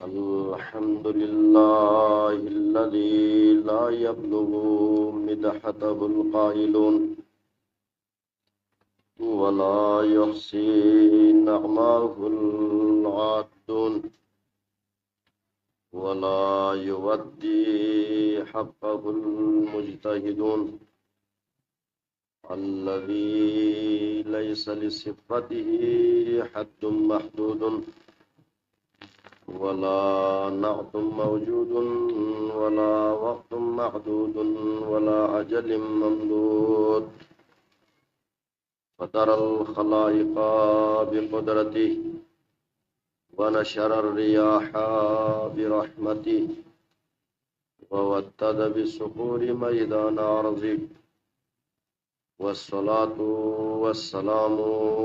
الحمد لله الذي لا يبلغ مدحته القائلون ولا يحصي نعماه العادون ولا يودي حقه المجتهدون الذي ليس لصفته حد محدود ولا نعت موجود ولا وقت محدود ولا أجل ممدود فطر الخلائق بقدرته ونشر الرياح برحمته وودد بالصخور ميدان أرضه والصلاة والسلام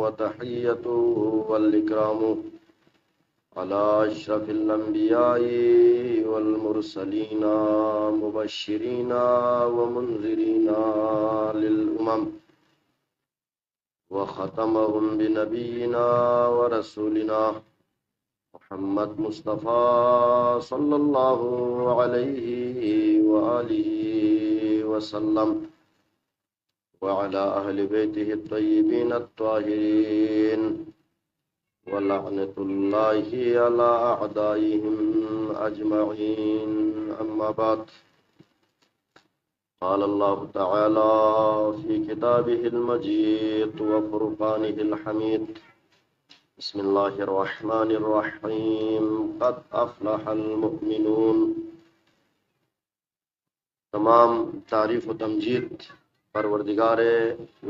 وتحية والإكرام على أشرف الأنبياء والمرسلين مبشرين ومنذرين للأمم وختمهم بنبينا ورسولنا محمد مصطفى صلى الله عليه وآله وسلم وعلى أهل بيته الطيبين الطاهرين ولعنة الله على أعدائهم أجمعين أما بعد قال الله تعالى في كتابه المجيد وفرقانه الحميد بسم الله الرحمن الرحيم قد أفلح المؤمنون تمام تعریف و تمجید پروردگار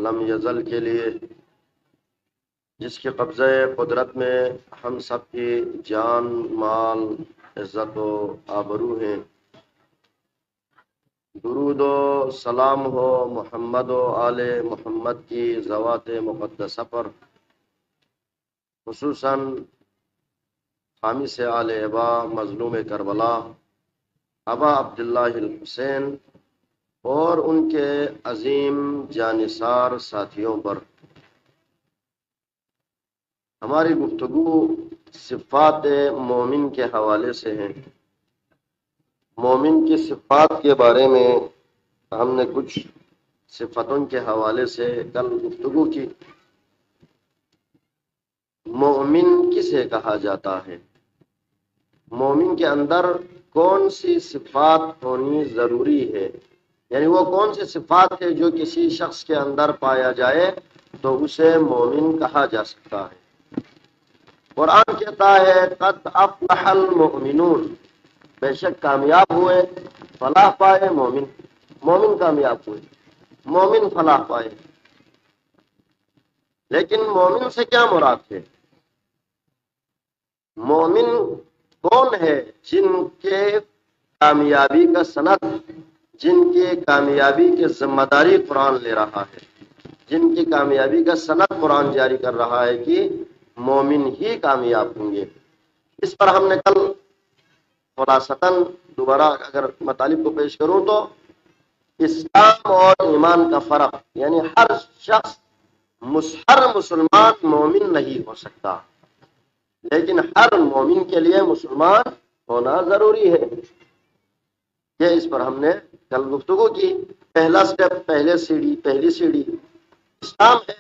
لم یزل کے لیے جس کے قبضہ قدرت میں ہم سب کی جان مال عزت و آبرو ہیں۔ درود و سلام ہو محمد و آل محمد کی ذوات مقدسہ پر، خصوصاً خامس آل ابا مظلوم کربلا ابا عبداللہ الحسین اور ان کے عظیم جانثار ساتھیوں پر۔ ہماری گفتگو صفات مومن کے حوالے سے ہے۔ مومن کی صفات کے بارے میں ہم نے کچھ صفتوں کے حوالے سے کل گفتگو کی۔ مومن کسے کہا جاتا ہے؟ مومن کے اندر کون سی صفات ہونی ضروری ہے؟ یعنی وہ کون سی صفات ہے جو کسی شخص کے اندر پایا جائے تو اسے مومن کہا جا سکتا ہے۔ قرآن کہتا ہے قد افلح المؤمنون، بے شک کامیاب ہوئے، فلاح پائے مومن۔ مومن کامیاب ہوئے، مومن فلاح پائے۔ لیکن مومن سے کیا مراد ہے؟ مومن کون ہے جن کے کامیابی کا سند، جن کی کامیابی کی ذمہ داری قرآن لے رہا ہے، جن کی کامیابی کا سند قرآن جاری کر رہا ہے کہ مومن ہی کامیاب ہوں گے۔ اس پر ہم نے کل خلاصتاً دوبارہ اگر مطالب کو پیش کروں تو اسلام اور ایمان کا فرق، یعنی ہر شخص ہر مسلمان مومن نہیں ہو سکتا، لیکن ہر مومن کے لیے مسلمان ہونا ضروری ہے۔ یہ اس پر ہم نے کل گفتگو کی۔ پہلا سٹیپ، پہلی سیڑھی اسلام ہے،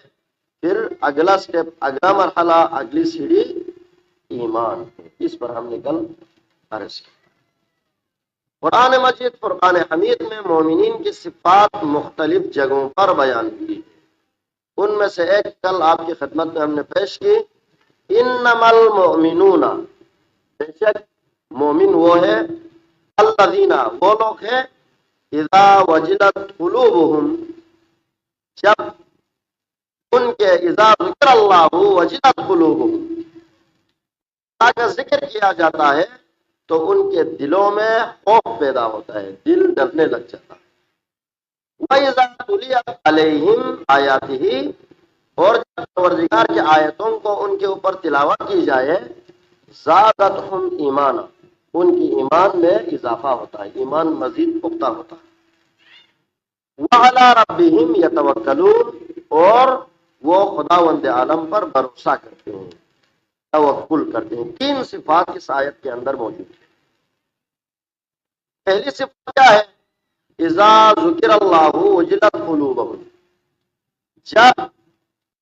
پھر اگلا سٹیپ، اگلا مرحلہ، اگلی سیڑھی ایمان ہے۔ اس پر ہم نے کل عرض کی۔ قرآن مجید فرقان حمید میں مومنین کی صفات مختلف جگہوں پر بیان کی۔ ان میں سے ایک کل آپ کی خدمت میں ہم نے پیش کی، انما المؤمنون، بے شک مومن وہ ہے، الذین، وہ لوگ ہیں، اذا وجلت قلوبہم، جب ان کے، اذا ذکر اللہ وجلت قلوبہم، اللہ کا ذکر کیا جاتا ہے تو ان کے دلوں میں خوف پیدا ہوتا ہے، دل ڈرنے لگ جاتا ہے۔ وَإِذَا تُلِيَتْ عَلَيْهِمْ آیَاتِهِ، اور جب پروردگار کی آیتوں کو ان کے اوپر تلاوت کی جائے، زادتہم ایمانا، ان کی ایمان میں اضافہ ہوتا ہے، ایمان مزید پختہ ہوتا ہے۔ وَعَلَىٰ رَبِّهِمْ يَتَوَكَّلُونَ، اور وہ خداوند عالم پر بھروسہ کرتے ہیں۔ توکل کرتے ہیں۔ 3 صفات اس آیت کے اندر موجود ہیں۔ پہلی صفت کیا ہے؟ اذا ذکر اللہ وجلت قلوبہم، جب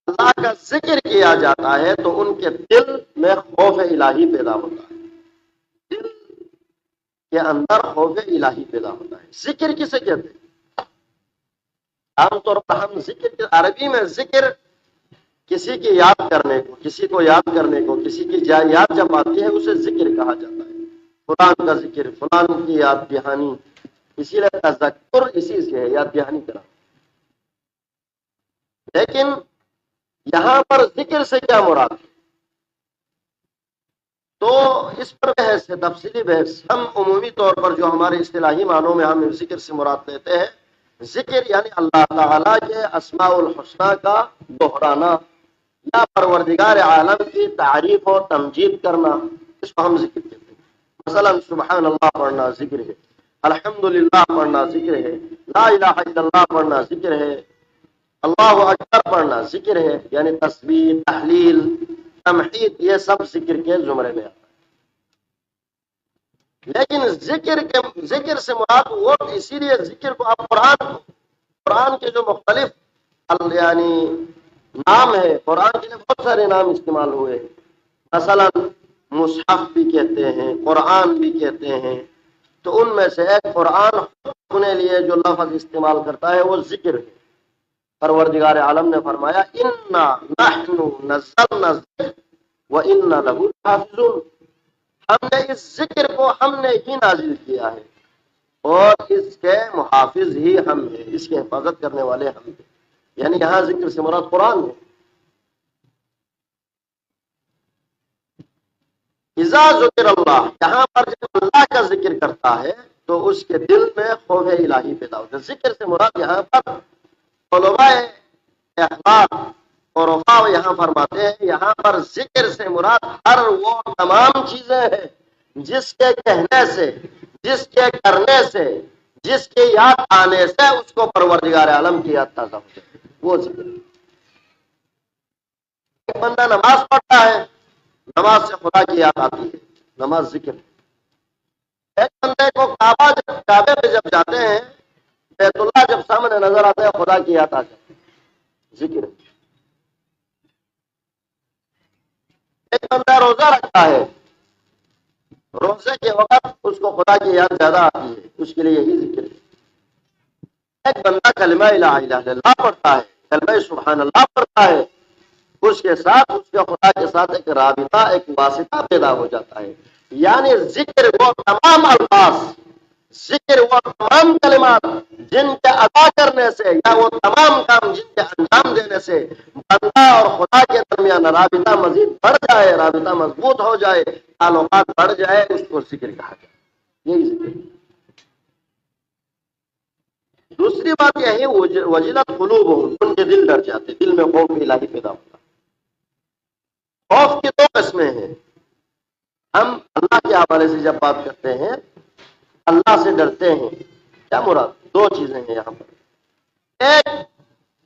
اللہ کا ذکر کیا جاتا ہے تو ان کے دل میں خوف الہی پیدا ہوتا ہے، دل کے اندر خوف الہی پیدا ہوتا ہے۔ ذکر کسے کہتے ہیں؟ عام طور پر ہم ذکر، عربی میں ذکر کسی کی یاد کرنے کو، کسی کو یاد کرنے کو، کسی کی یاد جب آتی ہے اسے ذکر کہا جاتا ہے۔ فلان کا ذکر، فلان کی یاد دہانی، اسی لیے تذکر اسی سے ہے، یاد دہانی کرا۔ لیکن یہاں پر ذکر سے کیا مراد ہے؟ تو اس پر بحث ہے، تفصیلی بحث۔ ہم عمومی طور پر جو ہمارے اصطلاحی معنوں میں ہم ذکر سے مراد لیتے ہیں، ذکر یعنی اللہ تعالیٰ کے اسماء الحسنہ کا دہرانا یا پروردگار عالم کی تعریف اور تمجید کرنا، اس کو ہم ذکر کہتے ہیں۔ مثلا سبحان اللہ پڑھنا ذکر ہے، الحمدللہ پڑھنا ذکر ہے، لا الہ الا اللہ پڑھنا ذکر ہے، اللہ اکبر پڑھنا ذکر ہے، یعنی تسبیح، تحلیل، تمحید، یہ سب ذکر کے زمرے میں آتا ہے۔ لیکن ذکر سے مراد وہ، اسی لیے ذکر کو آپ قرآن کے جو مختلف یعنی نام ہے، قرآن کے لیے بہت سارے نام استعمال ہوئے، مثلا مصحف بھی کہتے ہیں، قرآن بھی کہتے ہیں، تو ان میں سے ایک قرآن اپنے لیے جو لفظ استعمال کرتا ہے وہ ذکر ہے۔ پروردگار عالم نے فرمایا انا نحن نزلنا الذکر وانا له لحافظون، ہم نے اس ذکر کو ہم نے ہی نازل کیا ہے اور اس کے محافظ ہی ہم ہیں، اس کی حفاظت کرنے والے ہم ہیں۔ یعنی یہاں ذکر سے مراد قرآن ہے۔ اذا ذکر اللہ، یہاں پر جب اللہ کا ذکر کرتا ہے تو اس کے دل میں خوف الہی پیدا ہوتا ہے۔ ذکر سے مراد یہاں پر علماء اخلاق اور وفا یہاں فرماتے ہیں، یہاں پر ذکر سے مراد ہر وہ تمام چیزیں ہیں جس کے کہنے سے، جس کے کرنے سے، جس کے یاد آنے سے اس کو پروردگار عالم کی یاد تازہ ہو جائے، وہ ذکر۔ ایک بندہ نماز پڑھتا ہے، نماز سے خدا کی یاد آتی ہے، نماز ذکر۔ ایک بندے کو کعبے پہ جب جاتے ہیں، بیت اللہ جب سامنے نظر آتا ہے، خدا کی یاد آ جاتی ہے، ذکر۔ ایک بندہ روزہ رکھتا ہے، روزے کے وقت اس کو خدا کی یاد زیادہ آتی ہے، اس کے لیے یہی ذکر ہے۔ ایک بندہ کلمہ لا الہ الا اللہ پڑھتا ہے، کلمہ سبحان اللہ پڑھتا ہے، اس کے ساتھ، اس کے خدا کے ساتھ ایک رابطہ، ایک واسطہ پیدا ہو جاتا ہے۔ یعنی ذکر وہ تمام الفاظ، ذکر وہ تمام کلمات جن کے ادا کرنے سے یا وہ تمام کام جن کے انجام دینے سے بندہ اور خدا کے درمیان رابطہ مزید بڑھ جائے، رابطہ مضبوط ہو جائے، تعلقات بڑھ جائے، اس کو ذکر کہا جائے، یہی ذکر۔ دوسری بات یہ ہے وجلت قلوبہم، ان کے دل ڈر جاتے، دل میں خوف الہی پیدا ہوتا۔ خوف کی 2 قسمیں ہیں۔ ہم اللہ کے حوالے سے جب بات کرتے ہیں، اللہ سے ڈرتے ہیں، کیا مراد؟ 2 چیزیں ہیں یہاں پر۔ ایک،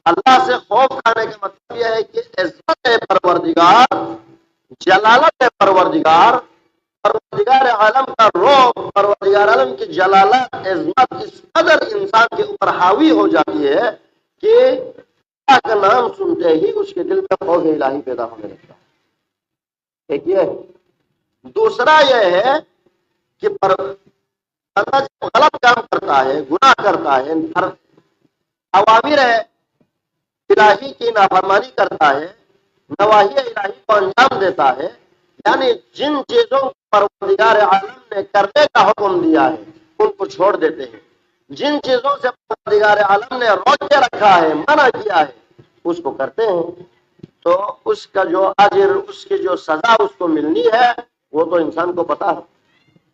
اللہ سے خوف کھانے کا مطلب یہ ہے کہ عزت پروردگار، جلالت پروردگار، پروردگار عالم کا روح، پروردگار عالم کی جلالت، عظمت اس قدر انسان کے اوپر حاوی ہو جاتی ہے کہ اللہ کا نام سنتے ہی اس کے دل میں خوف الہی پیدا ہونے لگتا ہے۔ ایک یہ ہے۔ دوسرا یہ ہے کہ بندہ جب غلط کام کرتا ہے، گناہ کرتا ہے، اوامر الہی کی نافرمانی کرتا ہے، نواہی الہی کو انجام دیتا ہے، یعنی جن چیزوں کو پروردگار عالم نے کرنے کا حکم دیا ہے ان کو چھوڑ دیتے ہیں، جن چیزوں سے پروردگار عالم نے روک کے رکھا ہے، منع کیا ہے، اس کو کرتے ہیں، تو اس کا جو اجر، اس کی جو سزا اس کو ملنی ہے وہ تو انسان کو پتا ہے۔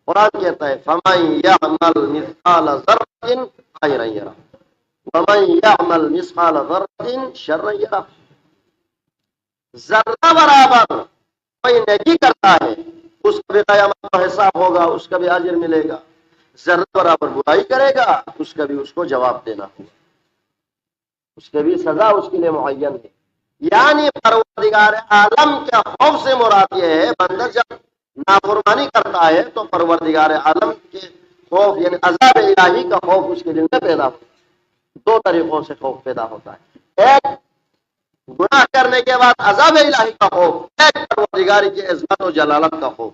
قرآن کہتا ہے فَمَن يَعْمَلْ مِثْقَالَ ذَرَّةٍ خَيْرًا يَرَهُ وَمَن يَعْمَلْ مِثْقَالَ ذَرَّةٍ شَرًّا يَرَهُ۔ ذرہ برابر کوئی نیکی کرتا ہے اس کا بھی قیامت کا حساب ہوگا، اس کا بھی اجر ملے گا۔ ذرہ برابر برائی کرے گا، اس کا بھی اس کو جواب دینا ہوگا، اس کے بھی سزا اس کے لیے معین ہے۔ یعنی پروردگار عالم کے خوف سے مراد یہ ہے، بندہ جب نافرمانی کرتا ہے تو پروردگار عالم کے خوف یعنی عذاب الہی کا خوف اس کے دل میں پیدا ہوتا ہے۔ دو طریقوں سے خوف پیدا ہوتا ہے، ایک گناہ کرنے کے بعد عذاب الہی کا خوف، ایک پروردگار کی عظمت و جلالت کا خوف،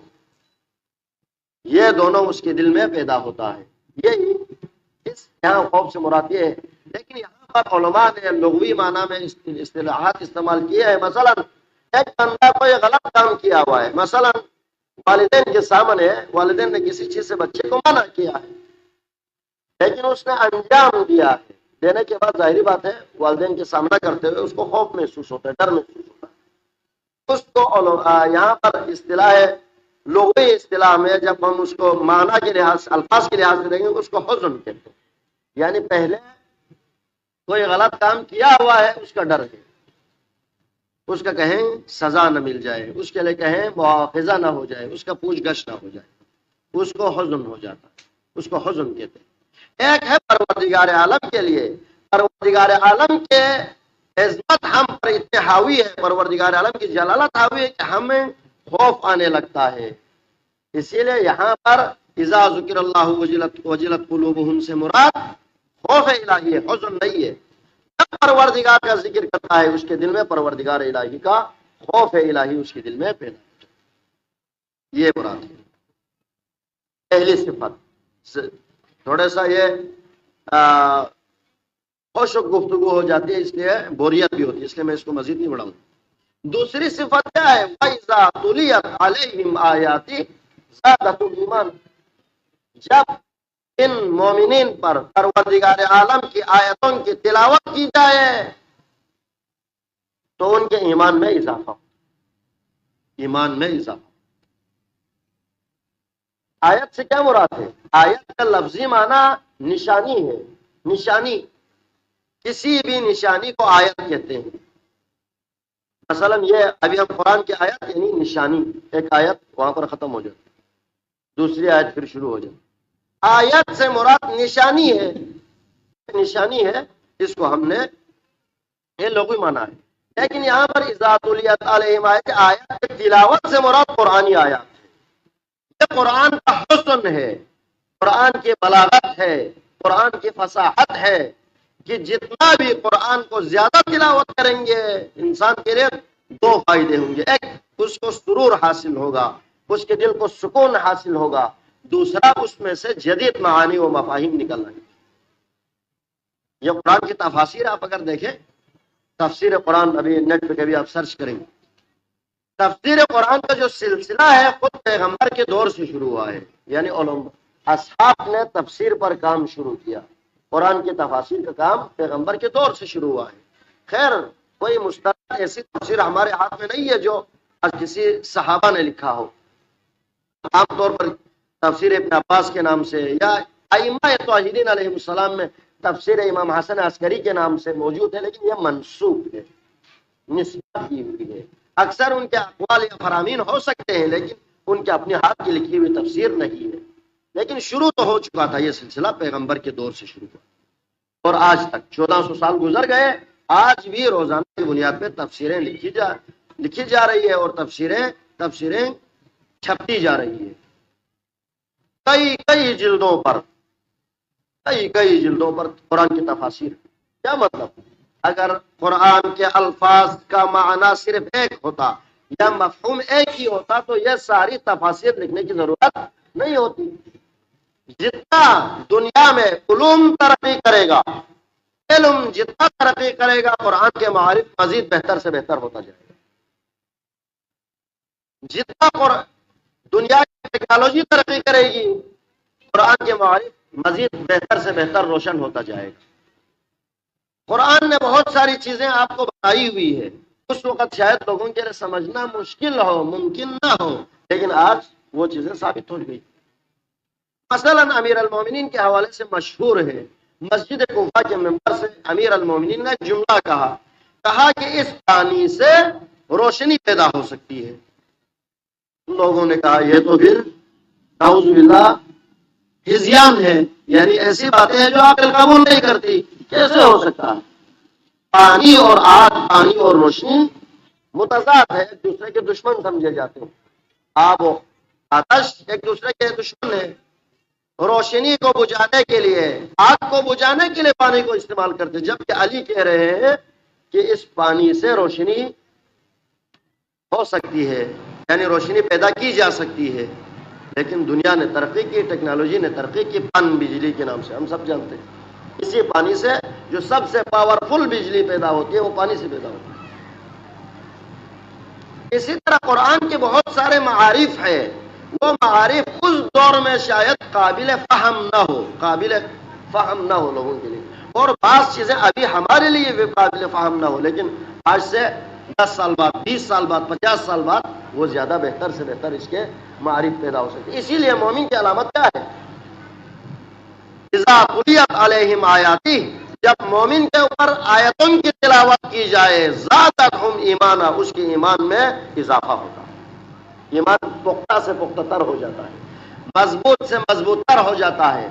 یہ دونوں اس کے دل میں پیدا ہوتا ہے۔ یہی اس یہاں خوف سے مراد یہ ہے۔ لیکن یہاں پر علماء نے لغوی معنی میں اصطلاحات استعمال کیے ہیں۔ مثلا ایک بندہ کوئی غلط کام کیا ہوا ہے، مثلا والدین کے سامنے والدین نے کسی چیز سے بچے کو منع کیا ہے، لیکن اس نے انجام دیا ہے، دینے کے بعد ظاہری بات ہے والدین کے سامنا کرتے ہوئے اس کو خوف محسوس ہوتا ہے، ڈر محسوس ہوتا ہے۔ اس کو یہاں پر اصطلاح ہے، لغوی اصطلاح میں جب ہم اس کو معنی کے لحاظ سے الفاظ کے لحاظ سے دیں گے اس کو حزن کہتے ہیں، یعنی پہلے کوئی غلط کام کیا ہوا ہے اس کا ڈر ہے، اس کا کہیں سزا نہ مل جائے، اس کے لیے کہیں مواخذہ نہ ہو جائے، اس کا پوچھ گچھ نہ ہو جائے، اس کو حزن ہو جاتا ہے، اس کو حزن کہتے ہیں۔ ایک ہے پروردگار عالم کے لیے، پروردگار عالم کے عظمت ہم پر اتنے حاوی ہے، پروردگار عالم کی جلالت حاوی ہے کہ ہمیں خوف آنے لگتا ہے۔ اسی لیے یہاں پر اذا ذکر اللہ وجلت قلوبہم سے مراد خوف الہی ہے، حزن نہیں ہے۔ جب پروردگار کا ذکر کرتا ہے اس کے دل میں پروردگار الہی کا خوف الہی اس کے دل میں پیدا ہوتا ہے، یہ مراد ہے۔ پہلی صفت تھوڑا سا یہ خوش گفتگو ہو جاتی ہے، اس لیے بوریت بھی ہوتی ہے، اس لیے میں اس کو مزید نہیں بڑھاؤں۔ دوسری صفت کیا ہے؟ وَإِذَا تُلِيَتْ عَلَيْهِمْ آيَاتِهِ زَادَتْهُمْ ایمانا، جب ان مومنین پر پروردگار عالم کی آیتوں کی تلاوت کی جائے تو ان کے ایمان میں اضافہ ہو، ایمان میں اضافہ۔ آیت سے کیا مراد ہے؟ آیت کا لفظی معنی نشانی ہے، نشانی، کسی بھی نشانی کو آیت کہتے ہیں۔ مثلا یہ ابھی ہم قرآن کی آیت یعنی نشانی، ایک آیت وہاں پر ختم ہو جاتی، دوسری آیت پھر شروع ہو جاتی۔ آیت سے مراد نشانی ہے، نشانی ہے، اس کو ہم نے یہ لغوی مانا ہے۔ لیکن یہاں پر اذا تلیت علیہم آیت، آیت کی تلاوت سے مراد قرآنی آیات ہے۔ یہ قرآن کا حسن ہے، قرآن کی بلاغت ہے، قرآن کی فصاحت ہے کہ جتنا بھی قرآن کو زیادہ تلاوت کریں گے انسان کے لیے دو فائدے ہوں گے، ایک اس کو سرور حاصل ہوگا، اس کے دل کو سکون حاصل ہوگا، دوسرا اس میں سے جدید معانی و مفاہیم نکل رہے ہیں۔ یہ قرآن کی تفاسیر آپ اگر دیکھیں، تفسیر قرآن ابھی نیٹ پہ کبھی آپ سرچ کریں گے، تفسیر قرآن کا جو سلسلہ ہے خود پیغمبر کے دور سے شروع ہوا ہے، یعنی علماء اصحاب نے تفسیر پر کام شروع کیا، قرآن کی تفاسیر کا کام پیغمبر کے دور سے شروع ہوا ہے۔ خیر کوئی مستند ایسی تفسیر ہمارے ہاتھ میں نہیں ہے جو کسی صحابہ نے لکھا ہو، عام طور پر تفسیر ابن عباس کے نام سے یا ائمہ طاہرین علیہ السلام میں تفسیر امام حسن عسکری کے نام سے موجود ہے، لیکن یہ منسوب ہے، نسبت کی ہوئی ہے۔ اکثر ان کے اقوال یا فرامین ہو سکتے ہیں لیکن ان کے اپنے ہاتھ کی لکھی ہوئی تفسیر نہیں ہے، لیکن شروع تو ہو چکا تھا، یہ سلسلہ پیغمبر کے دور سے شروع ہوا اور آج تک 1400 سال گزر گئے، آج بھی روزانہ کی بنیاد پہ تفسیریں لکھی جا رہی ہے اور تفسیریں چھپتی جا رہی ہے، کئی جلدوں پر قرآن کی تفاسیر۔ کیا مطلب؟ اگر قرآن کے الفاظ کا معنی صرف ایک ہوتا یا مفہوم ایک ہی ہوتا تو یہ ساری تفاسیر لکھنے کی ضرورت نہیں ہوتی۔ جتنا دنیا میں علوم ترقی کرے گا، علم جتنا ترقی کرے گا، قرآن کے معارف مزید بہتر سے بہتر ہوتا جائے گا۔ جتنا دنیا کی ٹیکنالوجی ترقی کرے گی، قرآن کے معارف مزید بہتر سے بہتر روشن ہوتا جائے گا۔ قرآن نے بہت ساری چیزیں آپ کو بتائی ہوئی ہے، اس وقت شاید لوگوں کے لیے سمجھنا مشکل ہو، ممکن نہ ہو، لیکن آج وہ چیزیں ثابت ہو گئی۔ مثلا امیر المومنین کے حوالے سے مشہور ہے، مسجد کوفہ کے ممبر سے امیر المومنین نے جملہ کہا کہ اس پانی سے روشنی پیدا ہو سکتی ہے۔ لوگوں نے کہا یہ تو پھر نعوذ باللہ ہذیان ہے، یعنی ایسی باتیں ہیں جو عقل قبول نہیں کرتی، کیسے ہو سکتا ہے؟ پانی اور آگ، پانی اور روشنی متضاد ہے، ایک دوسرے کے دشمن سمجھے جاتے ہیں. آب و آتش ایک دوسرے کے دشمن ہے. روشنی کو بجھانے کے لیے، آگ کو بجھانے کے لیے پانی کو استعمال کرتے، جبکہ علی کہہ رہے ہیں کہ اس پانی سے روشنی ہو سکتی ہے، یعنی روشنی پیدا کی جا سکتی ہے. لیکن دنیا نے ترقی کی، ٹیکنالوجی نے ترقی کی، پن بجلی کے نام سے ہم سب جانتے ہیں. اسی پانی سے جو سب سے پاورفل بجلی پیدا ہوتی ہے وہ پانی سے پیدا ہوتی ہے. اسی طرح قرآن کے بہت سارے معارف ہیں، وہ معارف اس دور میں شاید قابل فہم نہ ہو لوگوں کے لیے، اور بعض چیزیں ابھی ہمارے لیے بھی قابل فہم نہ ہو، لیکن آج سے 10 سال بعد، 20 سال بعد، 50 سال بعد وہ زیادہ بہتر سے بہتر اس کے معارف پیدا ہو سکتے. اسی لیے مومن کی علامت کیا ہے؟ اذا تلیت علیہم آیاتی، جب مومن کے اوپر آیتوں کی تلاوت کی جائے، زادتہم ایمانا، اس کے ایمان میں اضافہ ہوتا ہے. ایمان پختہ سے پختہ تر ہو جاتا ہے، مضبوط سے مضبوط تر ہو جاتا ہے،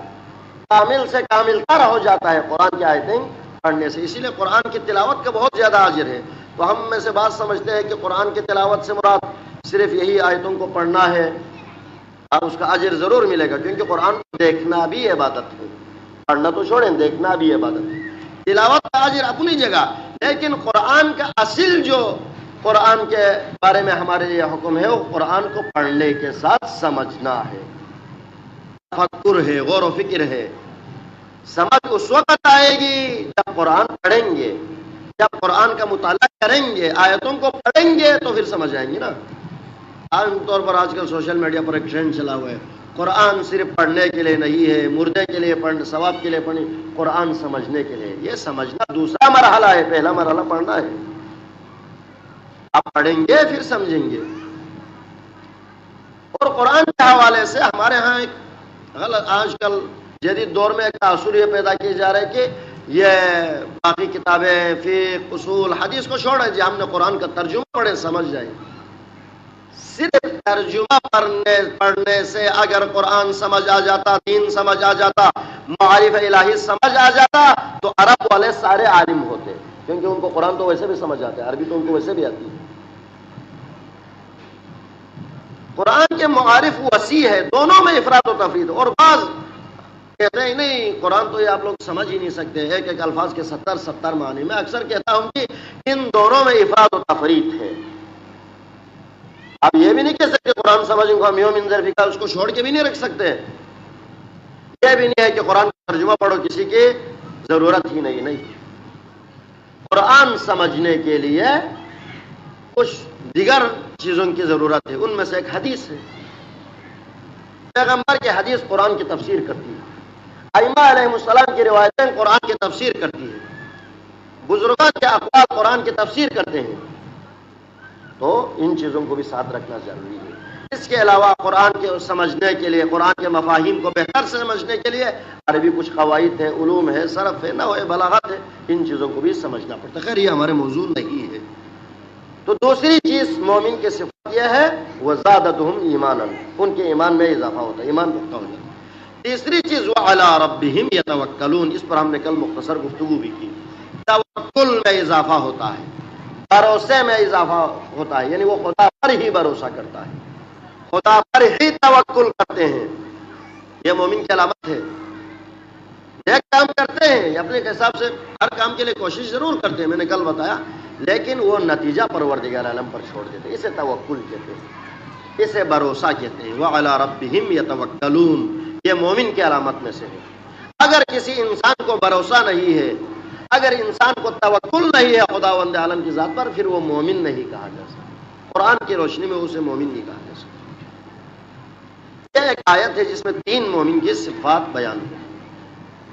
کامل سے کامل تر ہو جاتا ہے قرآن کی آیتیں پڑھنے سے. اسی لیے قرآن کی تلاوت کا بہت زیادہ اجر ہے. تو ہم میں سے بات سمجھتے ہیں کہ قرآن کی تلاوت سے مراد صرف یہی آیتوں کو پڑھنا ہے، اور اس کا اجر ضرور ملے گا، کیونکہ قرآن کو دیکھنا بھی عبادت ہے. پڑھنا تو چھوڑیں، دیکھنا بھی عبادت ہے. تلاوت کا اجر اپنی جگہ، لیکن قرآن کا اصل جو قرآن کے بارے میں ہمارے لیے حکم ہے، وہ قرآن کو پڑھنے کے ساتھ سمجھنا ہے، تفکر ہے، غور و فکر ہے. سمجھ اس وقت آئے گی جب قرآن پڑھیں گے، جب قرآن کا مطالعہ کریں گے، آیتوں کو پڑھیں گے تو پھر سمجھ آئیں گی نا. عام طور پر آج کل سوشل میڈیا پر ایک ٹرینڈ چلا ہوا ہے، قرآن صرف پڑھنے کے لیے نہیں ہے، مردے کے لیے پڑھنے، ثواب کے لیے پڑھنے، قرآن سمجھنے کے لیے. یہ سمجھنا دوسرا مرحلہ ہے، پہلا مرحلہ پڑھنا ہے. آپ پڑھیں گے پھر سمجھیں گے. اور قرآن کے حوالے سے ہمارے ہاں ایک غلط، آج کل جدید دور میں ایک تاثر یہ پیدا کیے جا رہے کہ یہ باقی کتابیں، فقہ، اصول، حدیث کو چھوڑیں جی، ہم نے قرآن کا ترجمہ پڑھے سمجھ جائیں. صرف ترجمہ پڑھنے سے اگر قرآن سمجھ آ جاتا، دین سمجھ آ جاتا، معارف الہی سمجھ آ جاتا تو عرب والے سارے عالم ہوتے، کیونکہ ان کو قرآن تو ویسے بھی سمجھ آتے ہیں، عربی تو ان کو ویسے بھی آتی ہے. قرآن کے معارف وسیع ہے، دونوں میں افراد و تفرید. اور بعض کہتے ہیں نہیں قرآن تو یہ آپ لوگ سمجھ ہی نہیں سکتے، ایک ایک الفاظ کے 70 معنی. میں اکثر کہتا ہوں کہ ان دونوں میں افراد و تفرید ہے. آپ یہ بھی نہیں کہہ سکتے قرآن سمجھیں گے، ہم یوم انذر فی اس کو چھوڑ کے بھی نہیں رکھ سکتے. یہ بھی نہیں ہے کہ قرآن کا ترجمہ پڑھو، کسی کی ضرورت ہی نہیں. قرآن سمجھنے کے لیے کچھ دیگر چیزوں کی ضرورت ہے، ان میں سے ایک حدیث ہے. پیغمبر کی حدیث قرآن کی تفسیر کرتی ہے، ائمہ علیہ السلام کی روایتیں قرآن کی تفسیر کرتی ہیں، بزرگان کے اقوال قرآن کی تفسیر کرتے ہیں. تو ان چیزوں کو بھی ساتھ رکھنا ضروری ہے. اس کے علاوہ قرآن کے سمجھنے کے لیے، قرآن کے مفاہیم کو بہتر سے سمجھنے کے لیے عربی کچھ قواعد ہے، علوم ہے، صرف ہے، نحو ہے، بلاغت ہے، ان چیزوں کو بھی سمجھنا پڑتا ہے. خیر یہ ہمارے موضوع نہیں ہے. تو دوسری چیز مومن کی صفت یہ ہے وزادتہم ایمانا، ان کے ایمان میں اضافہ ہوتا ہے، ایمان پختہ ہو جاتا ہے. تیسری چیز وعلی ربہم یتوکلون، اس پر ہم نے کل مختصر گفتگو بھی کی. توکل میں اضافہ ہوتا ہے، بھروسے میں اضافہ ہوتا ہے، یعنی وہ خدا پر ہی بھروسہ کرتا ہے، خدا پر ہی توکل کرتے ہیں. یہ مومن کی علامت ہے. ایک کام کرتے ہیں اپنے حساب سے، ہر کام کے لیے کوشش ضرور کرتے ہیں، میں نے کل بتایا، لیکن وہ نتیجہ پروردگار عالم پر چھوڑ دیتے. اسے توکل کہتے ہیں، اسے بھروسہ کہتے ہیں. وعلی ربہم یتوکلون، یہ مومن کی علامت میں سے ہے. اگر کسی انسان کو بھروسہ نہیں ہے، اگر انسان کو توکل نہیں ہے خداوند عالم کی ذات پر، پھر وہ مومن نہیں کہا جا سکتا. قرآن کی روشنی میں اسے مومن نہیں کہا جا سکتا. یہ ایک آیت ہے جس میں 3 مومن کی صفات بیان ہوئی.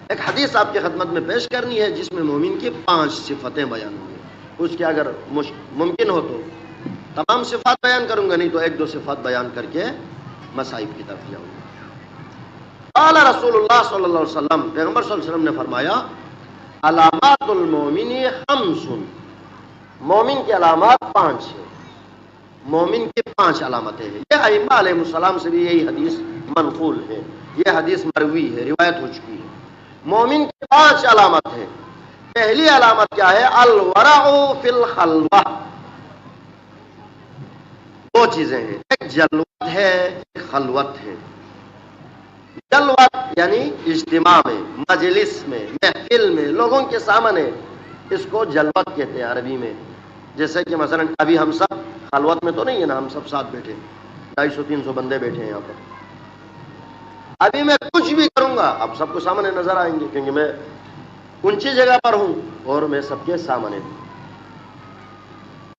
ایک حدیث آپ کی خدمت میں پیش کرنی ہے جس میں مومن کی 5 صفتیں بیان ہوئی. اس کے اگر ممکن ہو تو تمام صفات بیان کروں گا، نہیں تو 1-2 صفات بیان کر کے مصائب کی طرف جاؤں گا. قال رسول اللہ صلی اللہ علیہ وسلم، پیغمبر صلی اللہ علیہ وسلم نے فرمایا علامات المومن 5، مومن کی علامات 5 ہیں. مومن کی 5 علامتیں ہیں. یہ ائمہ علیہ السلام سے بھی یہی حدیث منقول ہے، یہ حدیث مروی ہے، روایت ہو چکی ہے. مومن کی 5 علامت ہیں. پہلی علامت کیا ہے؟ الورع فی الخلوہ. دو چیزیں ہیں، ایک جلوت ہے ایک خلوت ہے. جلوت یعنی اجتماع میں، مجلس میں، محفل میں، لوگوں کے سامنے، اس کو جلوت کہتے ہیں عربی میں. جیسے کہ مثلا ابھی ہم سب خلوت میں تو نہیں ہے نا، ہم سب ساتھ بیٹھے 250-300 بندے بیٹھے ہیں یہاں پر. ابھی میں کچھ بھی کروں گا آپ سب کو سامنے نظر آئیں گے، کیونکہ میں اونچی جگہ پر ہوں اور میں سب کے سامنے ہوں.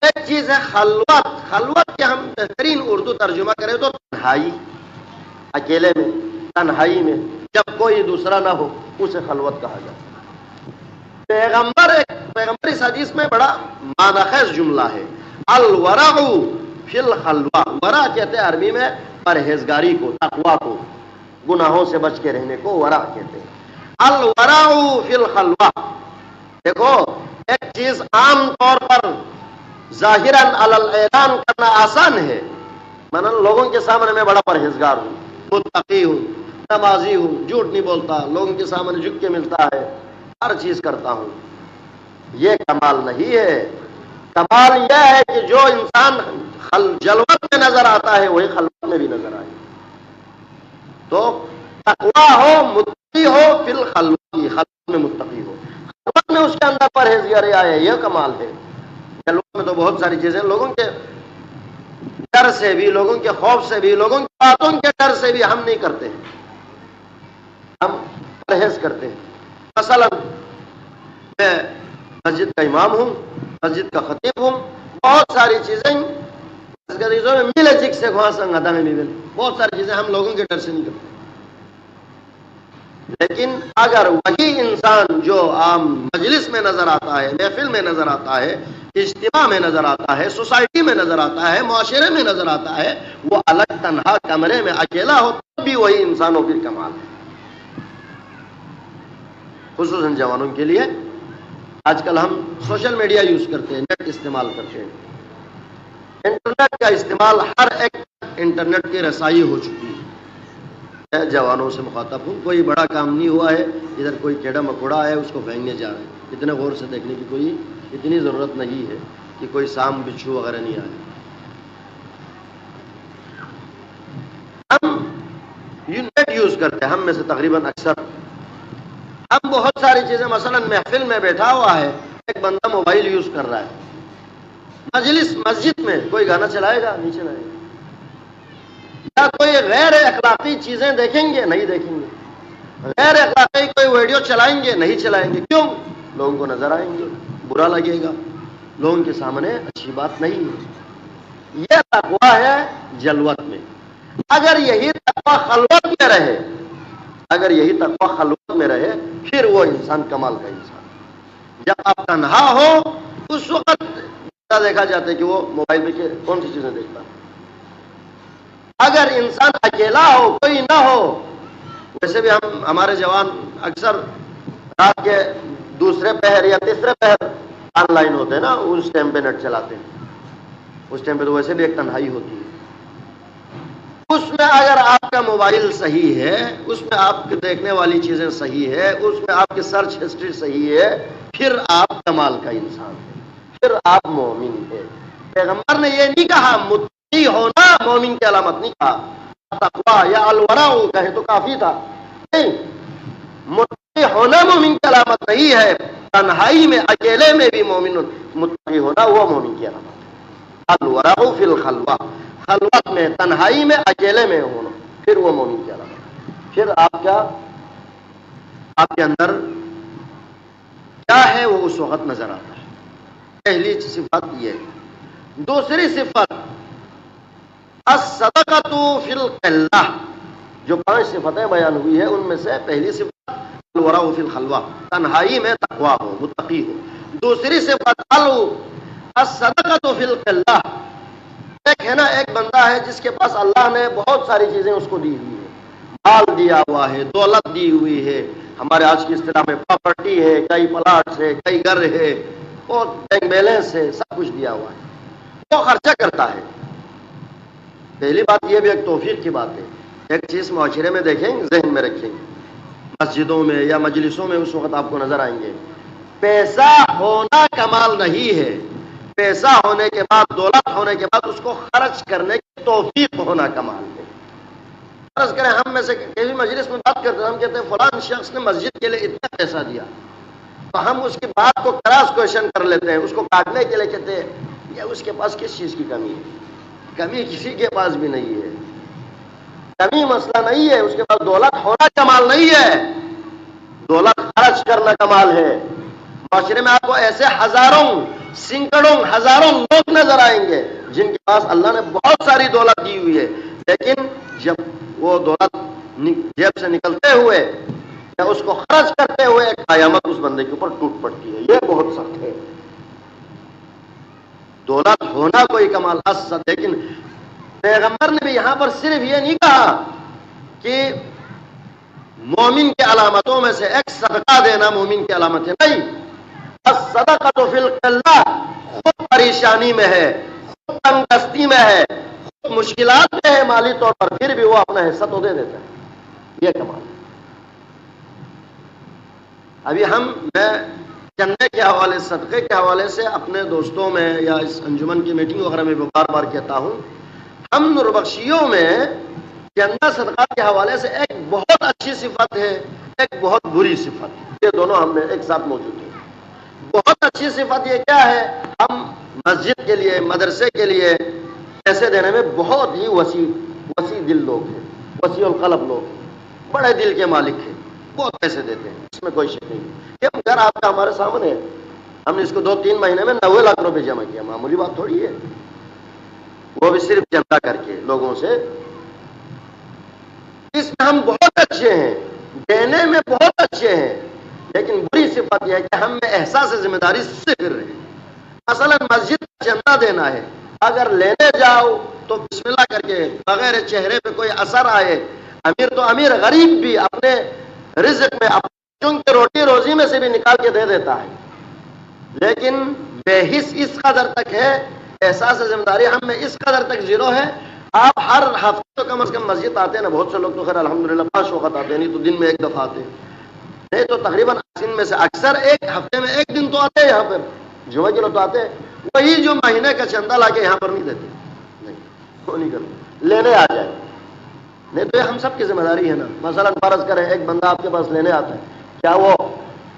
ایک چیز ہے خلوت. خلوت کے ہم بہترین اردو ترجمہ کریں تو تنہائی، اکیلے میں، تنہائی میں، جب کوئی دوسرا نہ ہو، اسے خلوت کہا جاتا ہے. پیغمبر اس حدیث میں بڑا معنی خیز جملہ ہے، الورع فی الخلوہ. ورع کہتے ہیں عربی میں پرہیزگاری کو، تقویٰ کو، گناہوں سے بچ کے رہنے کو ورع کہتے ہیں. الورع فی الخلوہ. دیکھو ایک چیز عام طور پر ظاہراً علی الاعلان کرنا آسان ہے، مثلا لوگوں کے سامنے میں بڑا پرہیزگار ہوں، متقی ہوں، نمازی ہوں، جھوٹ نہیں بولتا، لوگوں کے سامنے جھک کے ملتا ہے، ہر چیز کرتا ہوں. یہ کمال نہیں ہے. کمال یہ ہے کہ جو انسان جلوت میں نظر آتا ہے وہی خلوت میں بھی نظر آئے. تو تقویٰ ہو، متقی ہو، فی الخلوت، خلوت میں متقی ہو، خلوت میں اس کے اندر پرہیزگاری آئے، یہ کمال ہے. جلوت میں تو بہت ساری چیزیں، لوگوں کے ڈر سے بھی، لوگوں کے خوف سے بھی، لوگوں کی باتوں کے ڈر سے بھی ہم نہیں کرتے ہیں، ہم پرہیز کرتے ہیں. مثلا میں مسجد کا امام ہوں، مسجد کا خطیب ہوں، بہت ساری چیزیں بہت ساری چیزیں ہم لوگوں کے ڈر سے نہیں کرتے. لیکن اگر وہی انسان جو عام مجلس میں نظر آتا ہے، محفل میں نظر آتا ہے، اجتماع میں نظر آتا ہے، سوسائٹی میں نظر آتا ہے، معاشرے میں نظر آتا ہے، وہ الگ تنہا کمرے میں اکیلا ہو تو بھی وہی انسان ہو، پھر کمال ہے. خصوصاً جوانوں کے لیے آج کل ہم سوشل میڈیا یوز کرتے ہیں، نیٹ استعمال کرتے ہیں. انٹرنیٹ کا استعمال، ہر ایک انٹرنیٹ کی رسائی ہو چکی ہے. جوانوں سے مخاطب ہوں، کوئی بڑا کام نہیں ہوا ہے، ادھر کوئی کیڑا مکوڑا ہے اس کو پھینکنے جا رہے ہیں. اتنے غور سے دیکھنے کی کوئی اتنی ضرورت نہیں ہے کہ کوئی سام بچھو وغیرہ نہیں آئے. ہم نیٹ یوز کرتے ہیں، ہم میں سے تقریباً اکثر. ہم بہت ساری چیزیں، مثلا محفل میں بیٹھا ہوا ہے، ایک بندہ موبائل یوز کر رہا ہے، مسجد میں کوئی گانا چلائے گا؟ نہیں چلائے گا. یا کوئی غیر اخلاقی چیزیں دیکھیں گے؟ نہیں دیکھیں گے. غیر اخلاقی کوئی ویڈیو چلائیں گے؟ نہیں چلائیں گے. کیوں؟ لوگوں کو نظر آئیں گے، برا لگے گا، لوگوں کے سامنے اچھی بات نہیں ہے. یہ تقویٰ ہے جلوت میں. اگر یہی تقویٰ خلوت میں رہے، اگر یہی تقویٰ خلوت میں رہے، پھر وہ انسان کمال کا انسان. جب آپ تنہا ہو اس وقت دیکھا جاتا ہے کہ وہ موبائل پہ کون سی چیزیں دیکھتا ہے. اگر انسان اکیلا ہو، کوئی نہ ہو، ویسے بھی ہمارے جوان اکثر رات کے دوسرے پہر یا تیسرے پہر آن لائن ہوتے ہیں نا، اس ٹائم پہ نیٹ چلاتے ہیں. اس ٹائم پہ تو ویسے بھی ایک تنہائی ہوتی ہے. اس میں اگر آپ کا موبائل صحیح ہے، اس میں آپ کے دیکھنے والی چیزیں صحیح ہے، اس میں آپ کی سرچ ہسٹری صحیح ہے، پھر آپ کمال کا انسان ہے، پھر آپ مومن ہے. پیغمبر نے یہ نہیں کہا متقی ہونا مومن کی علامت، نہیں کہا. تقویٰ یا الورع کہے تو کافی تھا. نہیں، متقی ہونا مومن کی علامت نہیں ہے. تنہائی میں، اکیلے میں بھی مومن متقی ہونا وہ مومن کی علامت ہے. الورع فی الخلوہ، خلوت میں، تنہائی میں، اکیلے میں ہونا، پھر وہ مومن کی علامت ہے. پھر آپ کے اندر کیا ہے وہ اس وقت نظر آتا ہے. پہلی صفت یہ ہے. دوسری صفت الصدقۃ فی القلہ. جو 5 صفتیں بیان ہوئی ہیں ان میں سے پہلی صفت الورع فی الخلوہ، تنہائی میں تقویٰ ہو، متقی ہو. دوسری صفت الصدقۃ فی القلہ. ایک ہے نا، ایک بندہ ہے جس کے پاس اللہ نے بہت ساری چیزیں اس کو دی ہوئی ہے، مال دیا ہوا ہے، دولت دی ہوئی ہے، ہمارے آج کی اصطلاح میں پراپرٹی ہے، کئی پلاٹس ہے، کئی گھر ہے، اور بینک بیلنس ہے، سب کچھ دیا ہوا ہے، وہ خرچہ کرتا ہے. پہلی بات یہ بھی ایک توفیق کی بات ہے. ایک چیز معاشرے میں دیکھیں، ذہن میں رکھیں، مسجدوں میں یا مجلسوں میں اس وقت آپ کو نظر آئیں گے پیسہ ہونا کمال نہیں ہے، پیسہ ہونے کے بعد، دولت ہونے کے بعد اس کو خرچ کرنے کی توفیق ہونا کمال ہے۔ فرض کریں ہم میں سے کسی مجلس میں بات کرتے ہیں، ہم کہتے ہیں فلاں شخص نے مسجد کے لیے اتنا پیسہ دیا، تو ہم اس کی بات کو کراس کوشچن کر لیتے ہیں، اس کو کاٹنے کے لیے کہتے ہیں یا اس کے پاس کس چیز کی کمی ہے؟ کمی کسی کے پاس بھی نہیں ہے، کمی مسئلہ نہیں ہے، اس کے پاس دولت ہونا کمال نہیں ہے، دولت خرچ کرنا کمال ہے۔ معاشرے میں آپ کو ایسے ہزاروں، سینکڑوں، ہزاروں لوگ نظر آئیں گے جن کے پاس اللہ نے بہت ساری دولت دی ہوئی ہے، لیکن جب وہ دولت جیب سے نکلتے ہوئے یا اس کو خرچ کرتے ہوئے ایک قیامت اس بندے کے اوپر ٹوٹ پڑتی ہے، یہ بہت سخت ہے۔ دولت ہونا کوئی کمال اصل، لیکن پیغمبر نے بھی یہاں پر صرف یہ نہیں کہا کہ مومن کی علامتوں میں سے ایک صدقہ دینا مومن کی علامت ہے، نہیں، الصدقۃ فی القلہ، خود پریشانی میں ہے، خود تنگ دستی میں ہے، خود مشکلات میں ہے مالی طور پر، پھر بھی وہ اپنا حصہ تو دے دیتا ہے، یہ کمال ہے۔ ابھی میں چندے کے حوالے، صدقے کے حوالے سے اپنے دوستوں میں یا اس انجمن کی میٹنگ وغیرہ میں بار بار کہتا ہوں، ہم نوربخشیوں میں چندہ صدقات کے حوالے سے ایک بہت اچھی صفت ہے، ایک بہت بری صفت ہے، یہ دونوں ہم میں ایک ساتھ موجود ہیں۔ بہت اچھی صفت یہ کیا ہے؟ ہم مسجد کے لیے، مدرسے کے لیے پیسے دینے میں بہت ہی وسیع دل لوگ ہیں، وسیع القلب لوگ ہیں، بڑے دل کے مالک ہیں، بہت پیسے دیتے ہیں، اس میں کوئی شک نہیں۔ یہ گھر آپ کا ہمارے سامنے ہے، ہم نے اس کو 2-3 مہینے میں 90 لاکھ روپے جمع کیا، معمولی بات تھوڑی ہے، وہ بھی صرف چندہ کر کے لوگوں سے۔ اس میں ہم بہت اچھے ہیں، دینے میں بہت اچھے ہیں، لیکن بری صفت یہ ہے کہ ہم میں احساس ذمہ داری سے پھر رہے ہیں۔ مثلا مسجد کا چندہ دینا ہے، اگر لینے جاؤ تو بسم اللہ کر کے، بغیر چہرے پہ کوئی اثر آئے، امیر تو امیر، غریب بھی اپنے رزق میں، چونکہ روٹی روزی میں سے بھی نکال کے دے دیتا ہے، لیکن بے حس اس قدر تک ہے، احساس ذمہ داری ہم میں اس قدر تک زیرو ہے۔ آپ ہر ہفتے تو کم از کم مسجد آتے ہیں نا، بہت سے لوگ تو خیر الحمدللہ 5 وقت آتے ہیں، نہیں تو دن میں 1 دفعہ آتے ہیں، نہیں تو تقریباً ان میں سے اکثر ایک ہفتے میں 1 دن تو آتے ہیں، یہاں پر جمعہ کے لوگ تو آتے ہیں، وہی جو مہینے کا چندہ لا کے یہاں پر نہیں دیتے، نہیں وہ نہیں کرتے، لینے آ جائے، نہیں تو یہ ہم سب کی ذمہ داری ہے نا۔ مثلا فرض کریں ایک بندہ آپ کے پاس لینے آتا ہے، کیا وہ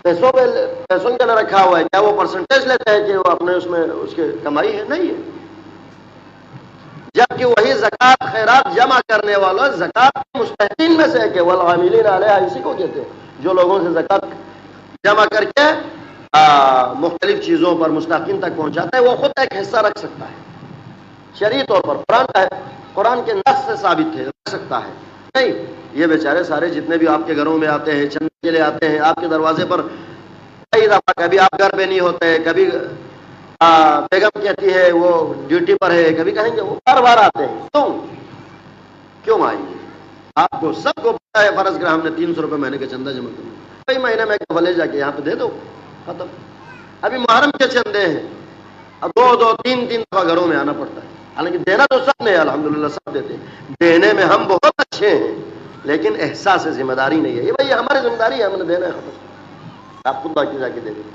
پیسوں کے لیے رکھا ہوا ہے؟ کیا وہ پرسنٹیج لیتا ہے کہ وہ اپنے اس میں اس کی کمائی ہے؟ نہیں ہے، جبکہ وہی زکات خیرات جمع کرنے والا زکات مستحقین میں سے ہے کہ والعاملین علیہا، اسی کو کہتے ہیں جو لوگوں سے زکات جمع کر کے مختلف چیزوں پر مستحقین تک پہنچاتا ہے، وہ خود ایک حصہ رکھ سکتا ہے شرعی طور پر، قرآن کے نص سے ثابت ہے، رکھ سکتا ہے۔ نہیں، یہ بیچارے سارے جتنے بھی آپ کے گھروں میں آتے ہیں، چندے کے لیے آتے ہیں، آپ کے دروازے پر کئی دفعہ، کبھی آپ گھر پہ نہیں ہوتے، کبھی بیگم کہتی ہے وہ ڈیوٹی پر ہے، کبھی کہیں گے وہ بار بار آتے ہیں، کیوں آئیں گے؟ آپ کو سب کو پتا ہے، فرض کر ہم نے 300 روپے مہینے کا چندہ جمع کرنا، کئی مہینے میں ایک دفعہ لے جا کے یہاں پہ دے دو، ختم۔ ابھی محرم کے چندے ہیں، اب 2-3 دفعہ گھروں میں آنا پڑتا ہے، حالانکہ دینا تو سب نے الحمدللہ سب دیتے ہیں، دینے میں ہم بہت اچھے ہیں، لیکن احساس ذمہ داری نہیں ہے، یہ بھائی ہماری ذمہ داری ہے، ہم نے دینا ہے، آپ خود باقی جا کے دے دیں۔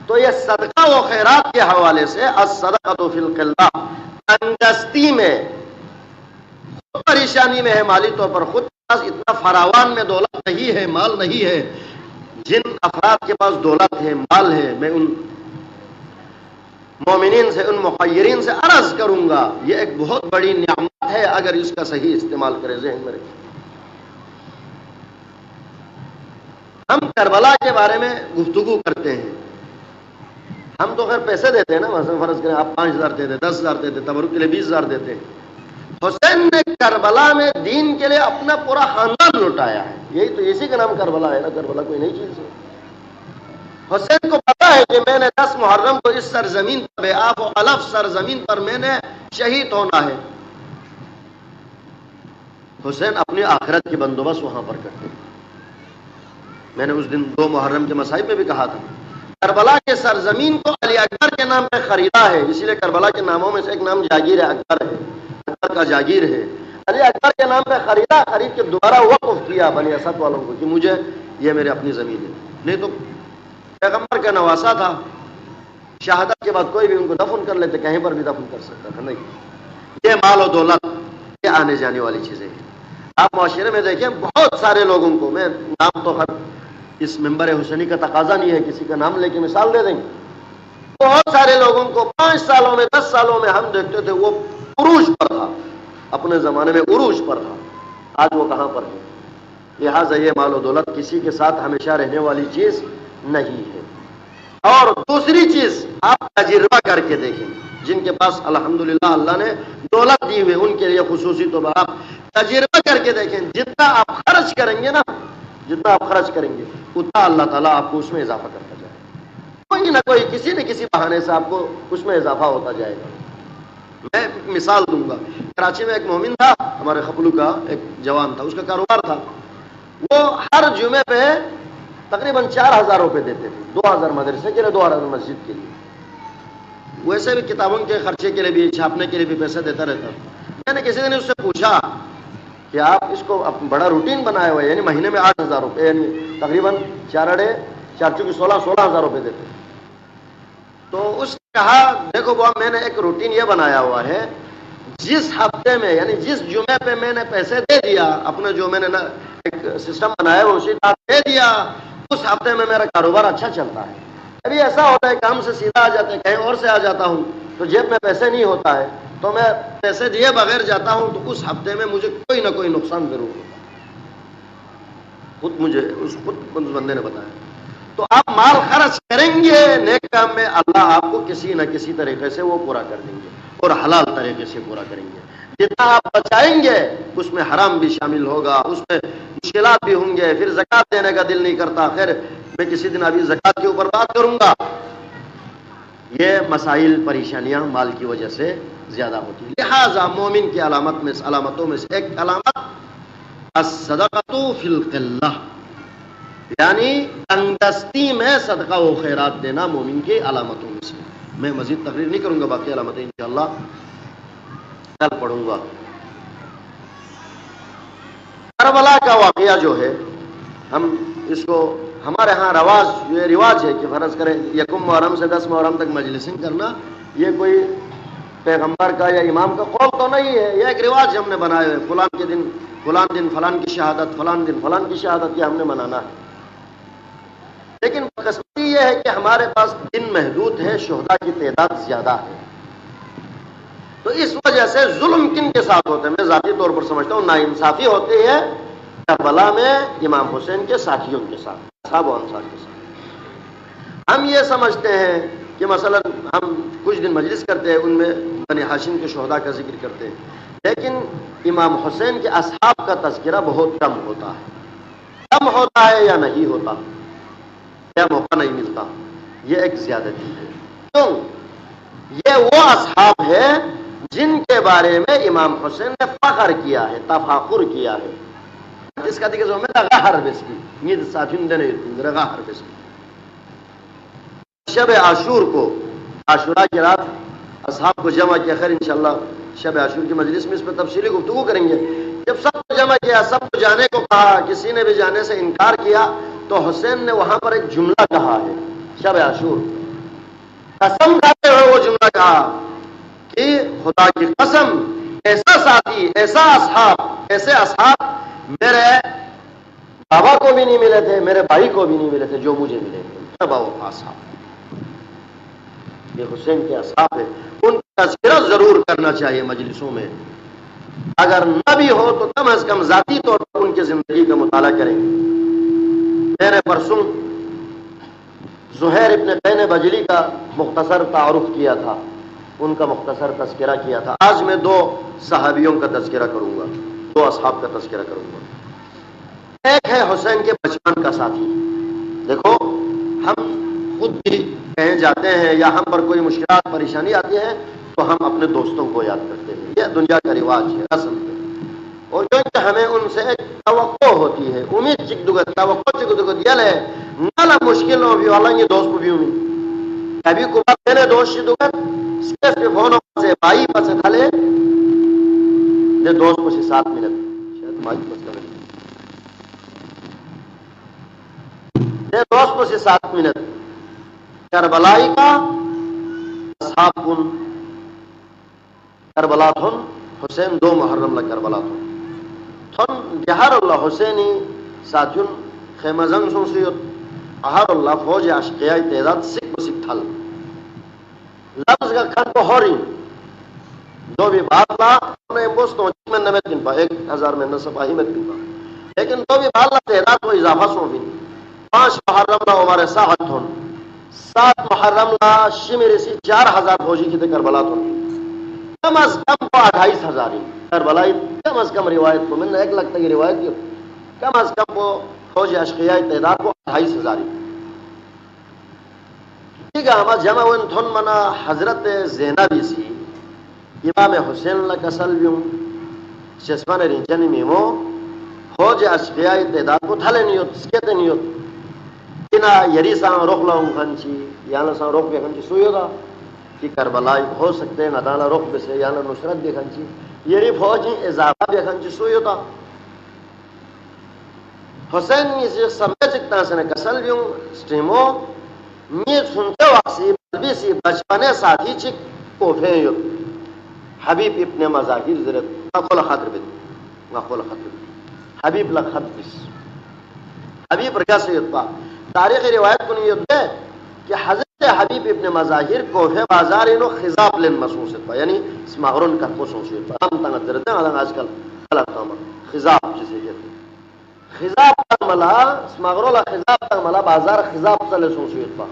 تو یہ صدقہ و خیرات کے حوالے سے الصدقۃ فی القلہ، تنگدستی میں، خود پریشانی میں ہے مالی طور پر، خود پاس اتنا فراوان میں دولت نہیں ہے، مال نہیں ہے، جن افراد کے پاس دولت ہے، مال ہے، میں ان مومنین سے، ان مخیرین سے عرض کروں گا، یہ ایک بہت بڑی نعمت ہے اگر اس کا صحیح استعمال کرے، ذہن میں رکھیں۔ ہم کربلا کے بارے میں گفتگو کرتے ہیں، ہم تو خیر پیسے دیتے ہیں نا، مثلا فرض کریں آپ 5,000 دیتے، 10,000 دیتے، تبرک کے لیے 20,000 دیتے ہیں۔ حسین نے کربلا میں دین کے لیے اپنا پورا خاندان لوٹایا ہے، یہی تو اسی کا نام کربلا ہے نا، کربلا کوئی نئی چیز ہے۔ حسین کو پتا ہے کہ میں نے 10 محرم کو اس سرزمین پر، بے آب و علف سرزمین پر میں نے شہید ہونا ہے۔ حسین اپنی آخرت کی بندوبست وہاں پر کرتے ہیں۔ میں نے اس دن 2 محرم کے مصائب میں بھی کہا تھا، کربلا کے سرزمین کو علی اکبر کے نام پہ خریدا ہے، اسی لیے کربلا کے ناموں میں سے ایک نام جاگیر اکبر ہے، اکبر کا جاگیر ہے، علی اکبر کے نام پہ خریدا، خرید کے دوبارہ وقف کیا بنی اسد والوں کو کہ مجھے یہ میرے اپنی زمین ہے، نہیں تو پیغمبر کا نواسا تھا، شہادت کے بعد کوئی بھی ان کو دفن کر لیتے، کہیں پر بھی دفن کر سکتا تھا، نہیں۔ یہ مال و دولت یہ آنے جانے والی چیزیں ہیں۔ آپ معاشرے میں دیکھیں بہت سارے لوگوں کو، میں نام تو خیر اس ممبر حسینی کا تقاضا نہیں ہے کسی کا نام لے کے مثال دے دیں گے، بہت سارے لوگوں کو 5 سالوں میں 10 سالوں میں ہم دیکھتے تھے وہ عروج پر تھا، اپنے زمانے میں عروج پر تھا، آج وہ کہاں پر ہے؟ لہٰذا یہ مال و دولت کسی کے ساتھ ہمیشہ رہنے والی چیز نہیں ہے۔ اور دوسری چیز آپ تجربہ کر کے دیکھیں، جن کے پاس الحمدللہ اللہ نے دولت دی ہوئی ان کے لیے خصوصی طور پر آپ تجربہ کر کے دیکھیں، جتنا آپ خرچ کریں گے نا، جتنا آپ خرچ کریں گے اتنا اللہ تعالیٰ آپ کو اس میں اضافہ کرتا جائے گا، کوئی نہ کوئی کسی نہ کسی بہانے سے آپ کو اس میں اضافہ ہوتا جائے گا۔ میں مثال دوں گا، کراچی میں ایک مومن تھا، ہمارے خپلو کا ایک جوان تھا، اس کا کاروبار تھا، وہ ہر جمعے پہ تقریباً 4,000 روپے دیتے تھے، 2,000 مدرسے کے لیے، 2,000 مسجد کے لیے، ویسے بھی کتابوں کے خرچے کے لیے بھی، چھاپنے کے لیے بھی پیسے دیتا رہتا۔ میں نے کسی دن اس سے پوچھا کہ آپ اس کو بڑا روٹین بنائے ہوئے، یعنی مہینے میں 8,000 روپے، یعنی تقریباً 16,000 روپے دیتے، تو اس نے کہا دیکھو بابا میں نے ایک روٹین یہ بنایا ہوا ہے، جس ہفتے میں یعنی جس جمعے پہ میں نے پیسے دے دیا، اپنے جو میں نے ایک سسٹم بنایا وہ اسی طرح دے دیا، اس ہفتے میں میرا کاروبار اچھا چلتا ہے۔ ابھی ایسا ہوتا ہے کام سے سیدھا آ جاتے ہیں، کہیں اور سے آ جاتا ہوں تو جیب میں پیسے نہیں ہوتا ہے، تو میں پیسے دیے بغیر جاتا ہوں تو اس ہفتے میں مجھے کوئی نہ کوئی نقصان ضرور ہوتا ہے، خود مجھے اس بندے نے بتایا۔ تو آپ مال خرچ کریں گے نیک کام میں، اللہ آپ کو کسی نہ کسی طریقے سے وہ پورا کر دیں گے اور حلال طریقے سے پورا کریں گے۔ جتنا آپ بچائیں گے اس میں حرام بھی شامل ہوگا، اس میں مشکلات بھی ہوں گے، پھر زکوٰۃ دینے کا دل نہیں کرتا۔ خیر میں کسی دن ابھی زکوٰۃ کے اوپر بات کروں گا۔ یہ مسائل پریشانیاں مال کی وجہ سے زیادہ ہوتی ہیں، لہذا مومن کی علامتوں میں سے ایک علامت الصدقۃ فی القلہ، یعنی تنگدستی میں صدقہ و خیرات دینا مومن کی علامتوں میں سے۔ میں مزید تقریر نہیں کروں گا، باقی علامتیں انشاءاللہ کل پڑھوں گا۔ کربلا کا واقعہ جو ہے، ہم اس کو ہمارے ہاں یہ رواج ہے کہ فرض کریں 1 محرم سے 10 محرم تک مجلسیں کرنا، یہ کوئی پیغمبر کا یا امام کا قول تو نہیں ہے، یہ ایک رواج ہم نے بنائے ہوئے، فلان کے دن فلان کی شہادت، فلان دن فلان کی شہادت، یہ ہم نے منانا ہے۔ لیکن بدقسمتی یہ ہے کہ ہمارے پاس دن محدود ہے، شہداء کی تعداد زیادہ ہے، تو اس وجہ سے ظلم کن کے ساتھ ہوتے ہیں؟ میں ذاتی طور پر سمجھتا ہوں ناانصافی ہوتی ہے کربلا میں امام حسین کے ساتھیوں کے ساتھ، اصحاب و انصار کے ساتھ۔ ہم یہ سمجھتے ہیں کہ مثلا ہم کچھ دن مجلس کرتے ہیں، ان میں بنی ہاشم کے شہداء کا ذکر کرتے ہیں، لیکن امام حسین کے اصحاب کا تذکرہ بہت کم ہوتا ہے۔ کم ہوتا ہے یا نہیں ہوتا، یا موقع نہیں ملتا، یہ ایک زیادتی ہے۔ کیوں؟ یہ وہ اصحاب ہے جن کے بارے میں امام حسین نے فخر کیا ہے، تفاخر کیا ہے۔ اس کا دیکھیں میں رگا حربس کی نیند ساتھیوں نے رگا حربس کی شب عاشور کو، عاشورہ کی رات اصحاب کو جمع کیا۔ خیر انشاءاللہ شب عاشور کی مجلس میں اس پہ تفصیلی گفتگو کریں گے۔ جب سب کو جمع کیا، سب کو جانے کو کہا، کسی نے بھی جانے سے انکار کیا، تو حسین نے وہاں پر ایک جملہ کہا ہے شب عاشور، قسم کھاتے ہوئے وہ جملہ کہا کہ خدا کی قسم ایسا ساتھی، ایسا اصحاب، ایسے اصحاب میرے بابا کو بھی نہیں ملے تھے، میرے بھائی کو بھی نہیں ملے تھے جو مجھے ملے تھے، باوفا اصحاب۔ یہ حسین کے اصحاب ہیں، ان کا تذکرہ ضرور کرنا چاہیے مجلسوں میں، اگر نہ بھی ہو تو کم از کم ذاتی طور پر ان کی زندگی کا مطالعہ کریں۔ میں نے پرسوں زہیر ابن قین بجلی کا مختصر تعارف کیا تھا، ان کا مختصر تذکرہ کیا تھا۔ آج میں 2 صحابیوں کا تذکرہ کروں گا، 2 اصحاب کا تذکرہ کروں گا۔ ایک ہے حسین کے بچپن کا ساتھی۔ دیکھو ہم خود بھی کہیں جاتے ہیں یا ہم پر کوئی مشکلات پریشانی آتی ہے تو ہم اپنے دوستوں کو یاد کرتے ہیں، یہ دنیا کا رواج ہے اصل میں، اور جو ہمیں ان سے ایک توقع ہوتی ہے، امید چکدگت توقع چکدگت یہ ہے نالا مشکل ہو بھی والا یہ دوست بھی ہوں کبھی کو بات دینے دوست چکدگت صرف کے فون سے بائی پس کھلے دے دوست پسی 7 منٹ شاید مائی پس کرے دے دوست پسی 7 منٹ کربلائی کا اصحاب کن کربلا تھن حسین 2 محرم لا کربلا تھن جہر اللہ حسینی ساتھن خیمہ زنگ سنسیت اہر اللہ فوج عشقیائی تعداد سکھ و سکھ تھل لفظ کا کھن کو ہوری دو بھی بات لا انہیں پوستوں میں نمت کن پا 1000 میں نصفاہی میں کن پا لیکن دو بھی بات لا تعداد کو اضافہ سو بھی 5 محرم لا عمر ساحت تھن 7 محرم لا شمیر سی 4000 فوجی کی کربلا تھن کم از کم کو 28,000 کربلائی کم از کم روایت کو میں نے 1 لگتا یہ روایت کی کم از کم کو فوج اشقیائی تعداد کو 28,000 ٹھیک ہے ہما جمع ون تھن منا حضرت زینبی سی امام حسین لکسل بیوں شسمان رینچنی میمو فوج اشقیائی تعداد کو تھلے نیوت سکیتے نیوت اینا یری سان روخ لاؤں خانچی یانا سان روخ بے خانچی سویو دا کہ کربلائی ہو سکتے ہیں ندانا روخ بے سے یانا نصرت بے خانچی یری فوجی اضافہ بے خانچی سویو دا حسین نیسی سمجھ چکتا سے نے کسل بیوں سٹریمو میت سنتے واقسی بلبی سی بچپنے ساتھی چک کوفیں یو حبیب ابن مظاہر زرد نقول خطر بیت نقول خطر بیت حبیب لخط بیس حبیب رکھا سید پا تاریخ روایت کو نیت دے کہ حضرت حبیب ابن مظاہر کوفے بازار انو خضاب لن مسوسید پا یعنی اسماغرون کا مسوسید پا ہم تنگ زرد ہیں آدھا آج کل غلط نامر خضاب جسے کہتے ہیں خضاب تنگ ملا اسماغرولا خضاب تنگ ملا بازار خضاب تلے سوسید پا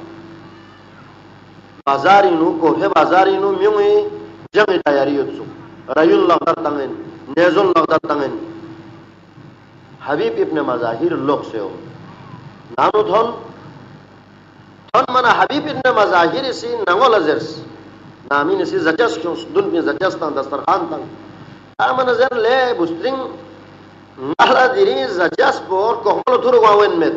بازار انو کوفے بازار انو میوئی جمع تیاریت سو ریون لغدر تنگن نیزون لغدر تنگن حبیب ابن مظاہر لوگ سے ہو نانو تھن منا حبیب ابن مظاہر اسی ننگو لزرس نامین اسی زجس کیوں دن پی زجس تن دسترخان تن آمن نظر لے بسترنگ نالا دیری زجس پور کحمل تھر گواوین میں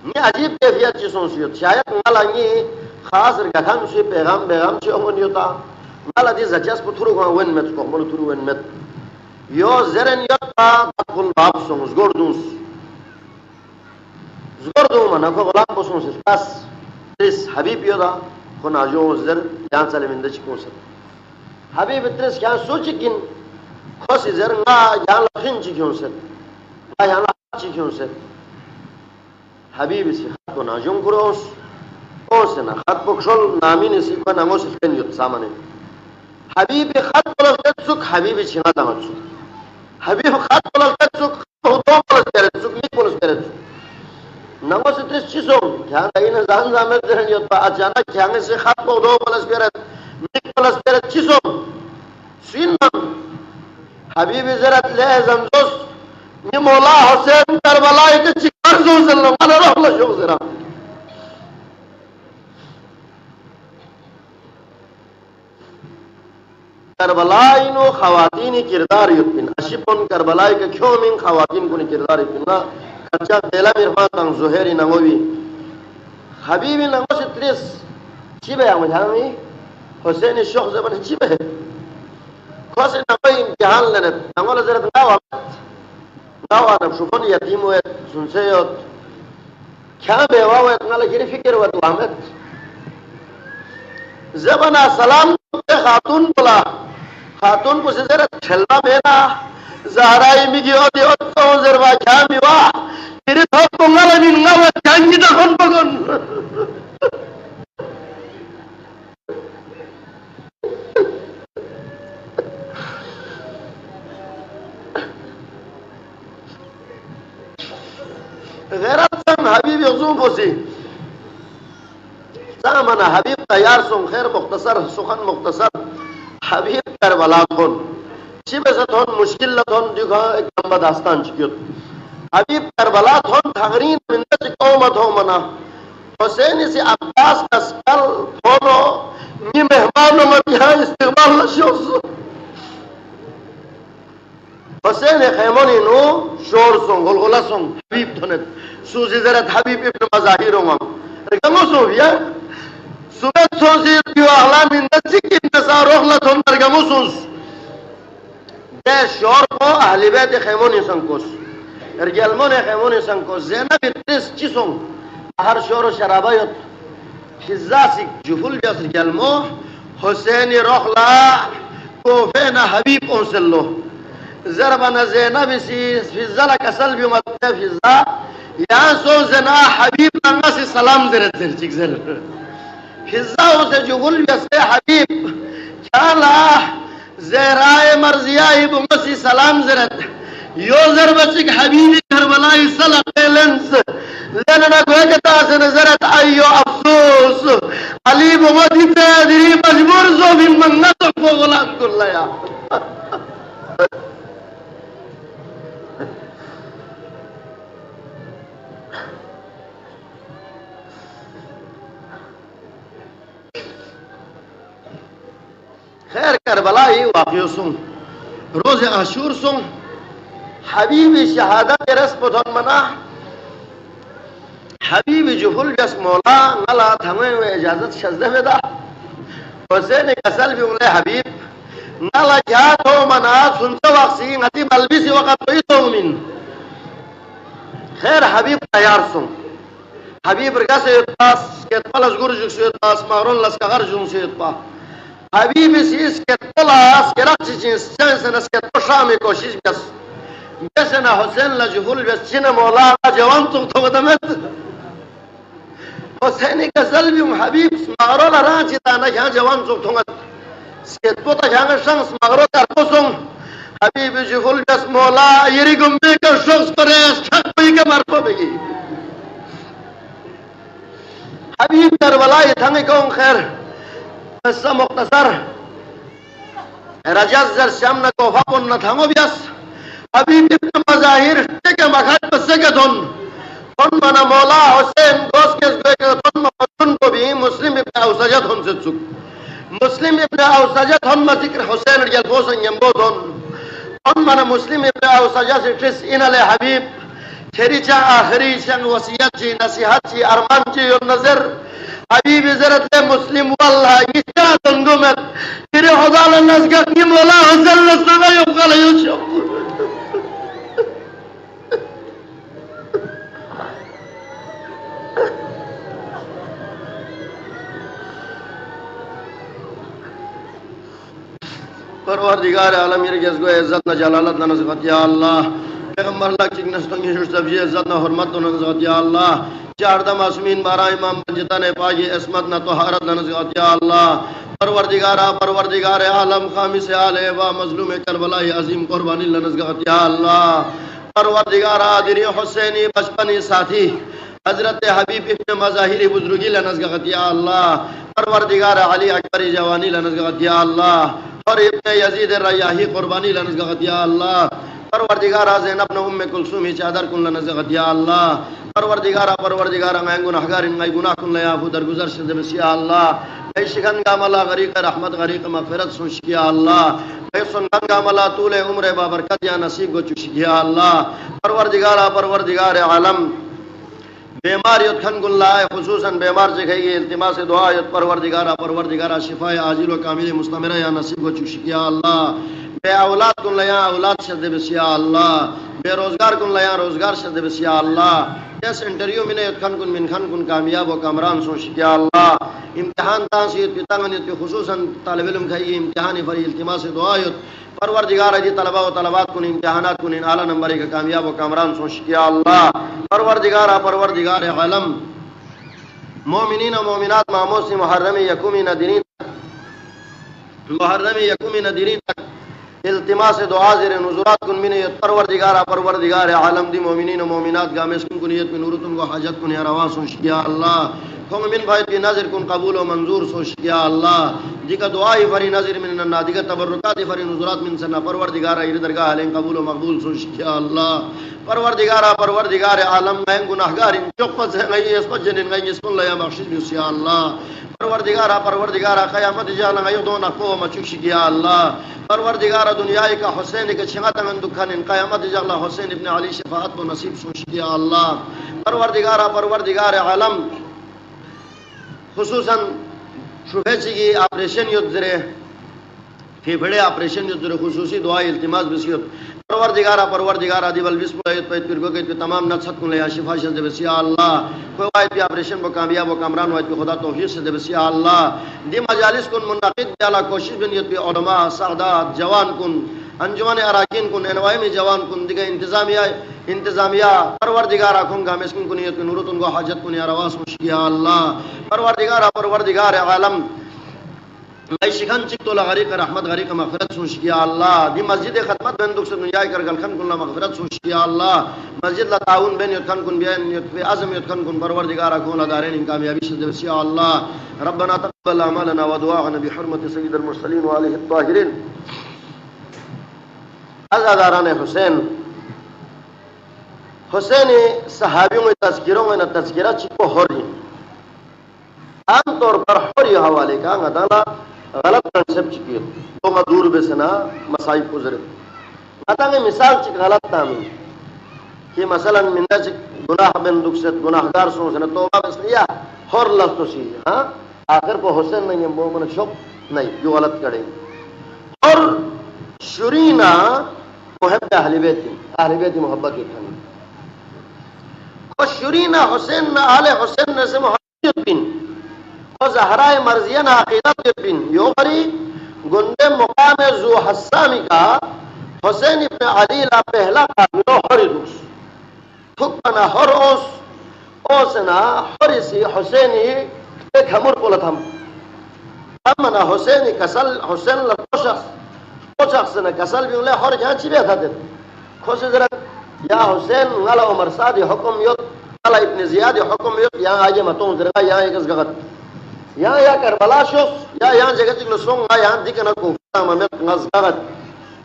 یہ عجیب کیفیت چیزوں سیت شاید نالا یہ خاص رگھان سی پیغام بیغام سی امونی ہوتا نالا دی زجس پور تھر گواوین میں کحمل تھر گواوین میں یو زرن یتا دخل باب سنگ زگور دونس زگور دون منا کو غلام بسون سے پاس تریس حبیب یودا خنا جو زر جان سالے من دچ کو سر حبیب تریس کیا سوچ کن خوش زر نا جان لخن چ کیوں سر نا جان چ کیوں سر حبیب سی خط کو ناجون کروس او سے نا خط بکشل نامین سی کو نامو سفن یوت سامنے حبیب خط بلغت سک حبیب چھنا دامت سک حبیب خط بلغت سک دو پلس پیرت سک نیک پلس پیرت سک نمو سے تریس چیزوں کیا این زان زامت درن یوت اچانک کیا سے خط کو دو پلس پیرت نیک پلس پیرت چیزوں سین حبیب زرت لے زمزوس نی مولا حسین کربلائی کے چکر زو سلم علی رحمہ شوق زرا کربلائی نو خواتین کردار یتن اشپن کربلائی کے کیوں من خواتین کو کردار یتن خرچہ دیلا میرفان تنگ زہری نموی حبیبی نمو سے تریس چی بے آمجھامی حسین شوق زبان چی بے خوص نموی امتحان لنت نمو لزرت ناو آنم شفن یتیم ہوئے سنسے یوت کیا بیوا ہوئے اتنا لگیری فکر ہوئے توامت زبنا سلام خاتون بلا خاتون کو سزرت چھلنا بینا زہرائی مگی ہو دیو تو زروا کیا میوا تیری تھوک کو نگا لگی نگا چانگی دخن بگن غیرت سن حبیب یغزون کو سی سامنا حبیب تیار سن خیر مختصر سخن مختصر حبیب کربلا کن چی بسا تھون مشکل لتھون دیکھا ایک لمبا داستان چکیت حبیب کربلا تھون تغرین مندہ چکومت ہو منا حسین اسی عباس کسکل تھونو نی مہمانو من یہاں استقبال نشوز حسین خیمونی نو شور سن غلغلہ سن حبیب تھونت سوزی زرت حبیب ابن مظاہر ہوں رکھنگو سو بیا سبت سوزی دیو احلام اندسی کی انتصار روخلہ تھون درگمو سوز دے شور کو اہلی بیت خیمونی سنکوس ارگلمون خیمونی سنکوس زینب تیس چیسوں هر شور و شرابه خزاسي جفل بيصر جلمو حسين رخلا كوفين حبيب أنسلو زربنا زينب في الزلك سلبي ومتى في الزا يانسو زنا حبيب نغسي سلام زرت زرتك زر في الزا وسجفل بيصر حبيب كالا زيراي مرزياي بمسي سلام زرت يوزر بچك حبيبي كربلاي سلام لنس لنا کوئی کتا سے نظرت ایو افسوس علی بمدی پیدری مجبور زو من منت کو غلام کر لیا خیر کربلائی واقعی سن روز عاشور سن حبیبی شہادت رس پتھن منا حبیب جفل جس مولا نلا تھمیں و اجازت شزدہ میں دا حسین کسل بھی انلے حبیب نلا جات ہو منات سنتا وقسی نتی ملبیسی وقت توی تو من خیر حبیب تیار سن حبیب رگا سید پاس کت پلس گرجک سید پاس مارون لسکا غرجون سید پاس حبیب سیس کت پلاس کرقچی چینس چینسنس کت پشامی کوشش بس بسنا حسین لجفل بس چین مولا جوان تم تو دمت حسینی کا ظلم حبیب مغرو لران چیتا نکھاں جوان زوگ تھونگت سکت پوتا جانگا شخص مغرو ترکوسوں حبیب جفل جس مولا یری گمبی کا شخص پریس ٹھک پئی کے مرکو بگی حبیب کربلائی تھنگی کون خیر قصہ مختصر رجز زر شمنا کو فاقن نتھنگو بیس حبیب ابن مظاہر ٹکے مکھت پسے کے دھن ان منا مولا حسین گوس کے تن مفتن کو بھی مسلم ابن اوسجت ہن سے چک مسلم ابن اوسجت ہن ذکر حسین رجل بوسن یمبو دھن ان منا مسلم ابن اوسجت سے ٹرس ان علی حبیب کھری چا آخری چنگ وسیعت چی نصیحت چی ارمان چی اور نظر حبیب زرت لے مسلم واللہ گیچا تنگمت تیرے خدا لنزگت نی مولا حسین لسنگا یبقال یوشو پروردگار عالم یہ جس کو عزت نہ جلالت نہ نزغت یا اللہ پیغمبر اللہ کی نستنگی شش سبزی عزت نہ حرمت نہ نزغت یا اللہ چاردہ معصومین بارہ امام جتنے پاکی عصمت نہ طہارت نہ نزغت یا اللہ پروردگار عالم خامس آلے و مظلوم کربلا عظیم قربانی نہ نزغت یا اللہ پروردگار آدری حسینی بچپنی ساتھی حضرت حبیب ابن مظاہری بزرگی لنزغت یا اللہ پروردگار علی اکبری جوانی لنزغت یا اللہ اور ابن یزید الریاحی قربانی لنزغت یا اللہ پروردگار زینب ابن ام کلثوم چادر کن لنزغت یا اللہ پروردگار میں گناہگار ان گناہ کن لیا ابو درگزر شد بس یا اللہ اے شگن کا ملا غریق رحمت غریق مغفرت سنش یا اللہ اے سنگن کا ملا طول عمر بابرکت یا نصیب کو چش یا اللہ پروردگار عالم بیمار یتخن گن لائے خصوصاً بیمار جگہی گئی التماس دعا یت پروردگارہ شفاء عاجل و کامل مستمرہ یا نصیب کو چوشک یا اللہ بے اولاد کن لیا اولاد شد بس یا اللہ بے روزگار کن لیا روزگار شد بس یا اللہ جیس انٹریو میں یتخن کن من خن کن کامیاب و کامران سوشک یا اللہ امتحان تانسیت پتنگنیت خصوصاً طالب علم کھائی امتحانی فری التماس دعا یت پروردگار دی طلبہ و طلبات کن امتحانات کن ان اعلی نمبری کا کامیاب و کامران سوشک یا اللہ پروردگار عالم مومنین و مومنات معموس محرم یکومی ندرین تک التماس دعا زیر نزورات کن منیت پروردگار عالم دی مومنین و مومنات گامس کن کنیت من نورتن کو حاجت کن یا روا سوش یا اللہ مومن بھائی کی نظر کن قبول و منظور سوش یا اللہ دیکھا دعائی فری نظر من نادیگا تبرکات فری نزورات من سنہ پروردگار درگاہ علیہ قبول و مقبول سوش یا اللہ پروردگار عالم میں گناہگار چوپت سے گئی اس پر جنن گئی اس پر لیا بخشش بیس یا اللہ پروردگار قیامت جانا گئی دون اقوہ مچوش یا اللہ پروردگار دنیای کا حسین کے چھنگتا من دکھن قیامت جانا حسین ابن علی شفاعت و نصیب سوش یا اللہ پروردگار عالم خصوصاً شبہ چیگی آپریشن یود ذرے پھیپھڑے آپریشن یود ذرے خصوصی دعائی التماس بسیت پروردگارہ دی بل بسم اللہ پیت پھر گو کہ تمام نصحت کو لیا شفا شد دے بس یا اللہ کوئی وایت بھی آپریشن کو کامیاب و کامران وایت بھی خدا توفیق سے دے بس یا اللہ دی مجالس کن منعقد دیالا کوشش بنیت بھی علماء سعدات جوان کن انجمن اراکین کن انوائی جوان کن دیگه انتظامیہ پروردگارہ کن گا مسکن کنیت کن نورتن کو حاجت کن یا رواس مشکی یا اللہ پروردگار عالم میں شکن چک تو غریق رحمت غریق مغفرت سوش کیا اللہ دی مسجد خدمت بین دکھ سے دنیا کر گلخن کن مغفرت سوش کیا اللہ مسجد لا تعاون بین یتخن کن بین یتخن عظم یتخن کن پروردگارہ کن دارین ان کامیابی سے یا اللہ ربنا تقبل اعمالنا ودعاءنا بحرمت سید المرسلین وآلہ الطاہرین عزاداران حسین صحابیوں میں تذکروں میں تذکرہ چکو ہوری عام طور پر ہوری حوالے کا غدالا غلط کنسپٹ چکی تو مدور بسنا مسائب گزرے مطلب مثال چک غلط تامین کہ مثلا مندہ چک گناہ بن دکست گناہگار سوچنا توبہ بس لیا ہور لفتو سی ہاں آخر پہ حسین نہیں ہے مومن شک نہیں جو غلط کریں اور شرینا محب اہل بیتی محبت کی تھانی اور شرینا حسین آل حسین سے محبت بین اور زہرائے مرضیہ نا عقیدت بین یو بری گندے مقام زو حسامی کا حسین ابن علی لا پہلا قابلو حری دوس تھکنا حر اوسنا حری سی حسینی ایک ہمور پولت ہم امنا حسینی کسل حسین لکو شخص نے کسل بھی انہیں حر جہاں چی بیتا دیتا خوشی ذرا یا حسین غلا عمر سادی حکم یوت غلا ابن زیادی حکم یوت یہاں آجے مطون ذرا یہاں ایک اس گغت یہاں یا کربلا شوف یا یہاں جگہ تک لسونگا یہاں دیکھنا کوفتا ممت غزگرت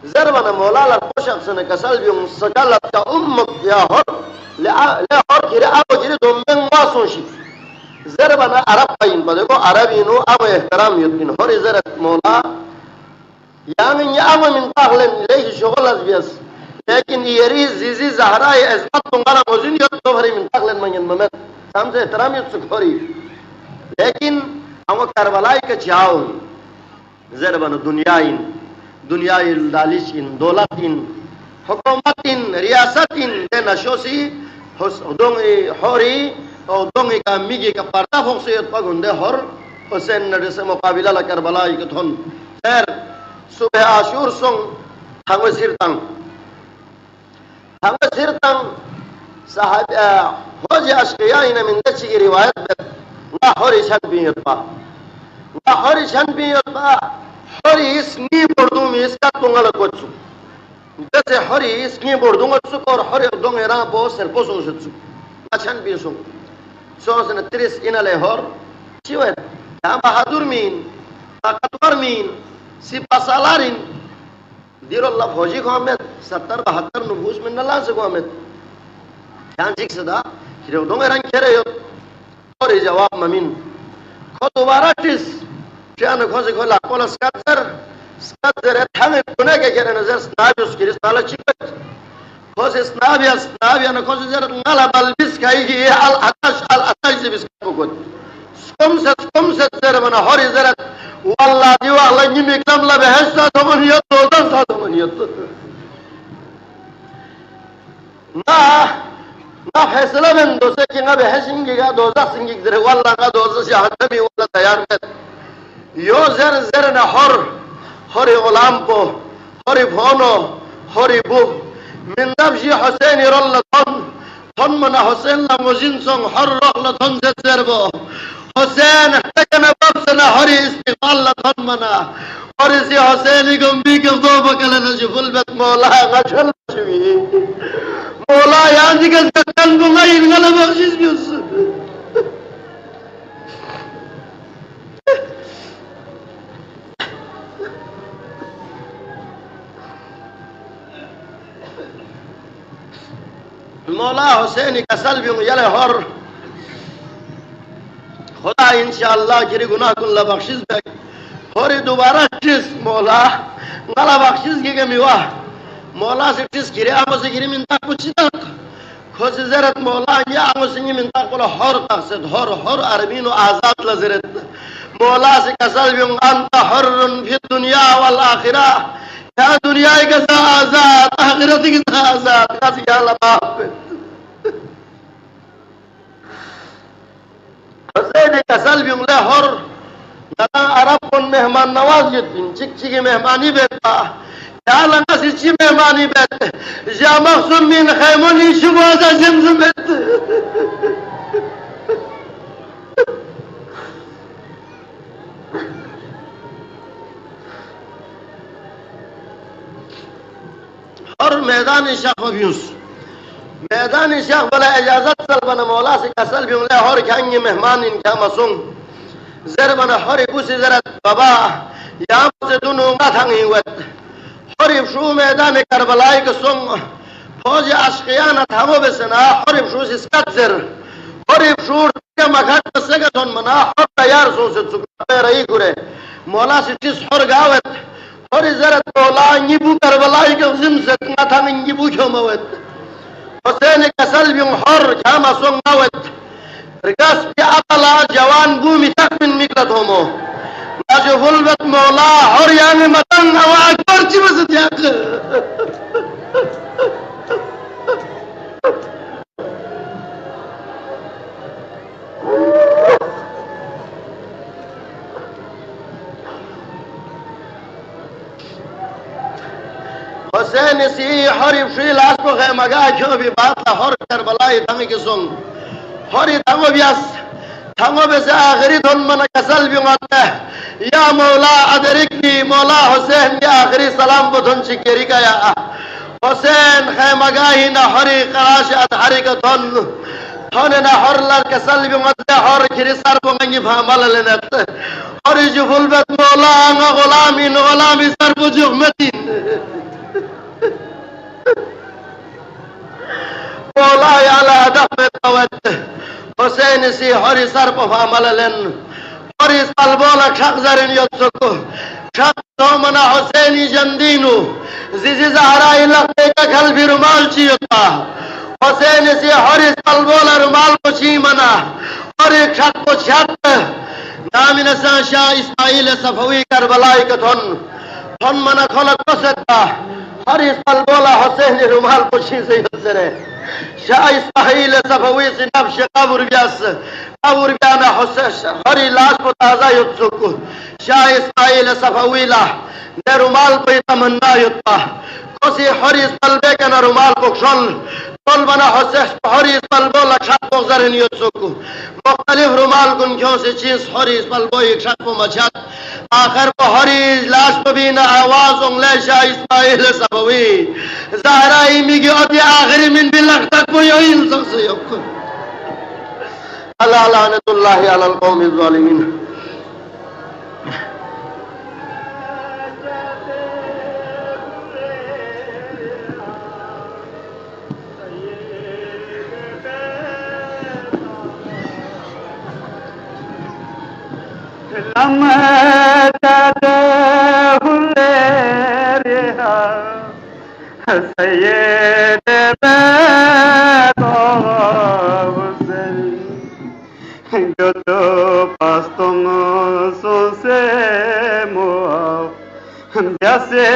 زربنا مولالا پوشک سنے کسل بیوں سکالت کا امت یا حر لے حر کیرے آبو جیرے دومبین واسون شی زربنا عرب پاین پا دیکھو عربینو آبو احترام یتکن حر زرت مولا یعنی یہ آبو من تاغلن لیش شغل از بیس لیکن یہ ریز زیزی زہرائی عزمت تنگانا موزین یت تو بھری من تاغلن منین ممت سامسے احترام یت سکھوری لیکن ہم کربلائی کے چاہوں زربن دنیای دالشین دولتین حکومتین ریاستین دے نشوسی دونگی حوری اور دونگی کا میگی کا پردہ فوقسیت پا گندے حر حسین نڈے سے مقابلہ لکربلائی کے تھن خیر صبح عاشور سنگ ہنگو سرطن صاحب حوج اشقیائی نمندے چی کی روایت بیت نا حوری شن بیت با حوری اس نی بردوں میں اس کا تنگل کوچو جیسے حوری اس نی بردوں گا چکو اور حوری دونگ ایران پو سر پوسوں سے چکو اچھن بی سو سن 30 انالے حور چیوئے یہاں بہادر مین طاقتور مین سپا سالارین دیر اللہ فوجی کو آمد 70-72 نفوس من اللہ سے کو آمد یہاں جک صدا کہ دونگ ایران کھرے ہو اور جواب ممین خود دوبارہ ٹیس چاہنے خوزی کھولا کولا سکتر تھانے کنے کے کہنے نظر سنابی اس کی رسالہ چکت خوزی سنابی خوزی زرد نالا بلبس کھائی گی الاتش سے بس کھائی گی سکم سے زر منا ہوری زرد واللہ دیو اللہ نمی اکلام لبہشتا دومنیت دوزن سا دومنیت نا فیصلہ من دوسے کی نا بہشنگی گا دوزہ سنگی در واللہ نا دوزہ سی حدمی واللہ تیار میں یو زر نا حری غلام پو حری بھونو حری بو من دفشی حسین رول تھن منا حسین لا مزین سنگ حر رول تھن سے زر بو حسین تکنا بابسنا حری استقبال لتھن منا حری سی حسینی گمبی کے دو بکلن جفل بیت مولا غچل بشوی مولا یہاں جی کس کا کن بغیر غلب بخشیز بھی اس مولا حسینی کسل بھی یلے حر خدا انشاءاللہ کری گناہ کن لبخشیز بیک حری دوبارہ ٹیس مولا غلب بخشیز کی گمی واہ مولا سے ٹیس کری آمو سے کری منتا کچھ تک خوش زرت مولا یا آمو سے منتا کلا حر تقصد حر عربین و آزاد لزرت مولا سے کسل بھی انتا حر فی الدنیا والآخرہ یا دنیا کے ساتھ آزاد آخرت کے ساتھ آزاد قصی علماء حسین کسل بھی انگلے حر ندا عرب کن مہمان نواز جتن چک چکی مہمانی بیتا یا لنگا سچی مہمانی بیتا یا مخصوم من خیمونی شبازہ جمز بیتا اور میدان شاخ بیوس میدان شاخ بلا اجازت سلبنا مولا سے کسل بھی انگلے حر کھانگی مہمان انکا مسنگ زر بنا حری بوسی زرت بابا یا مجھے دونوں گا تھنگی وید حریب شو میدان کربلائی کے سنگ فوج عشقیانہ تھامو بسنا حریب شو سسکت زر حریب شو کے مکھٹ بسگا تھون منا حر تیار سو سے چکا پہ رہی کرے مولا سے چیز حر گاوید حری زرت مولا انگیبو کربلائی کے زمزت نہ تھنگ انگیبو کیوں موید حسین کسل بھی حر کھاما سنگ موید رگاس پی اقلا جوان بومی تک من مکلت ہومو ناجو غلبت مولا اور یعنی مطن او اکبر چی بسد یاک حسین سی حریب شیل آس کو خیمگا کیوں بھی بات حر کربلائی تھنگی کی سنگ حری تھنگو بیاس تھنگو بیسے آخری دھن من کسل بھی ماتا ہے یا مولا ادرکنی مولا حسین یا آخری سلام کو دھن شکری کا یا حسین خیمگاہی نہ حری قراش ادھاری کا دھن دھن نہ حر لر کسل بھی ماتا ہے حر کھری سر کو منگی بھامل لنت حری جو فلبت مولا آنگا غلامی سر کو جغمتین مولا یا لا دفت قوت حسین سی حری سر پا فامل لن حری سلبولا شق زرین یدسکو شق دومنا حسینی جندینو زیزی زہرائی لقے کا کھل بھی رمال چیتا حسین سی حری سلبولا رمال کو چی منا حری شق کو چھت نامن سان شاہ اسماعیل صفوی کربلائی کا تھن منا کھولک کو سکتا حری سلبولا حسین رمال کو چی سے یدسرے شاہ اسماعیل صفوی سے نفش قبر بیانا حسین حری لاش کو تازہ یدسکو شاہ اسماعیل صفوی نے رمال کو تمنا یدتا کسی حری سلبے کے نا رمال کو کشل کل بنا حسین حری سلبو لکشت کو زرین یدسکو مختلف رمال کن کیوں سے چیز حری سلبو ایک شک کو مچھت آخر کو حری لاش کو بھی نا آواز انگلے شاہ اسماعیل صفوی زہرائی میگی ہوتی آخری من بھی لگتا کوئی ہوئی سب سے یکو اللہ لعنت اللہ علی القوم الظالمین سید جو تو پاس تم سو سے مو جیسے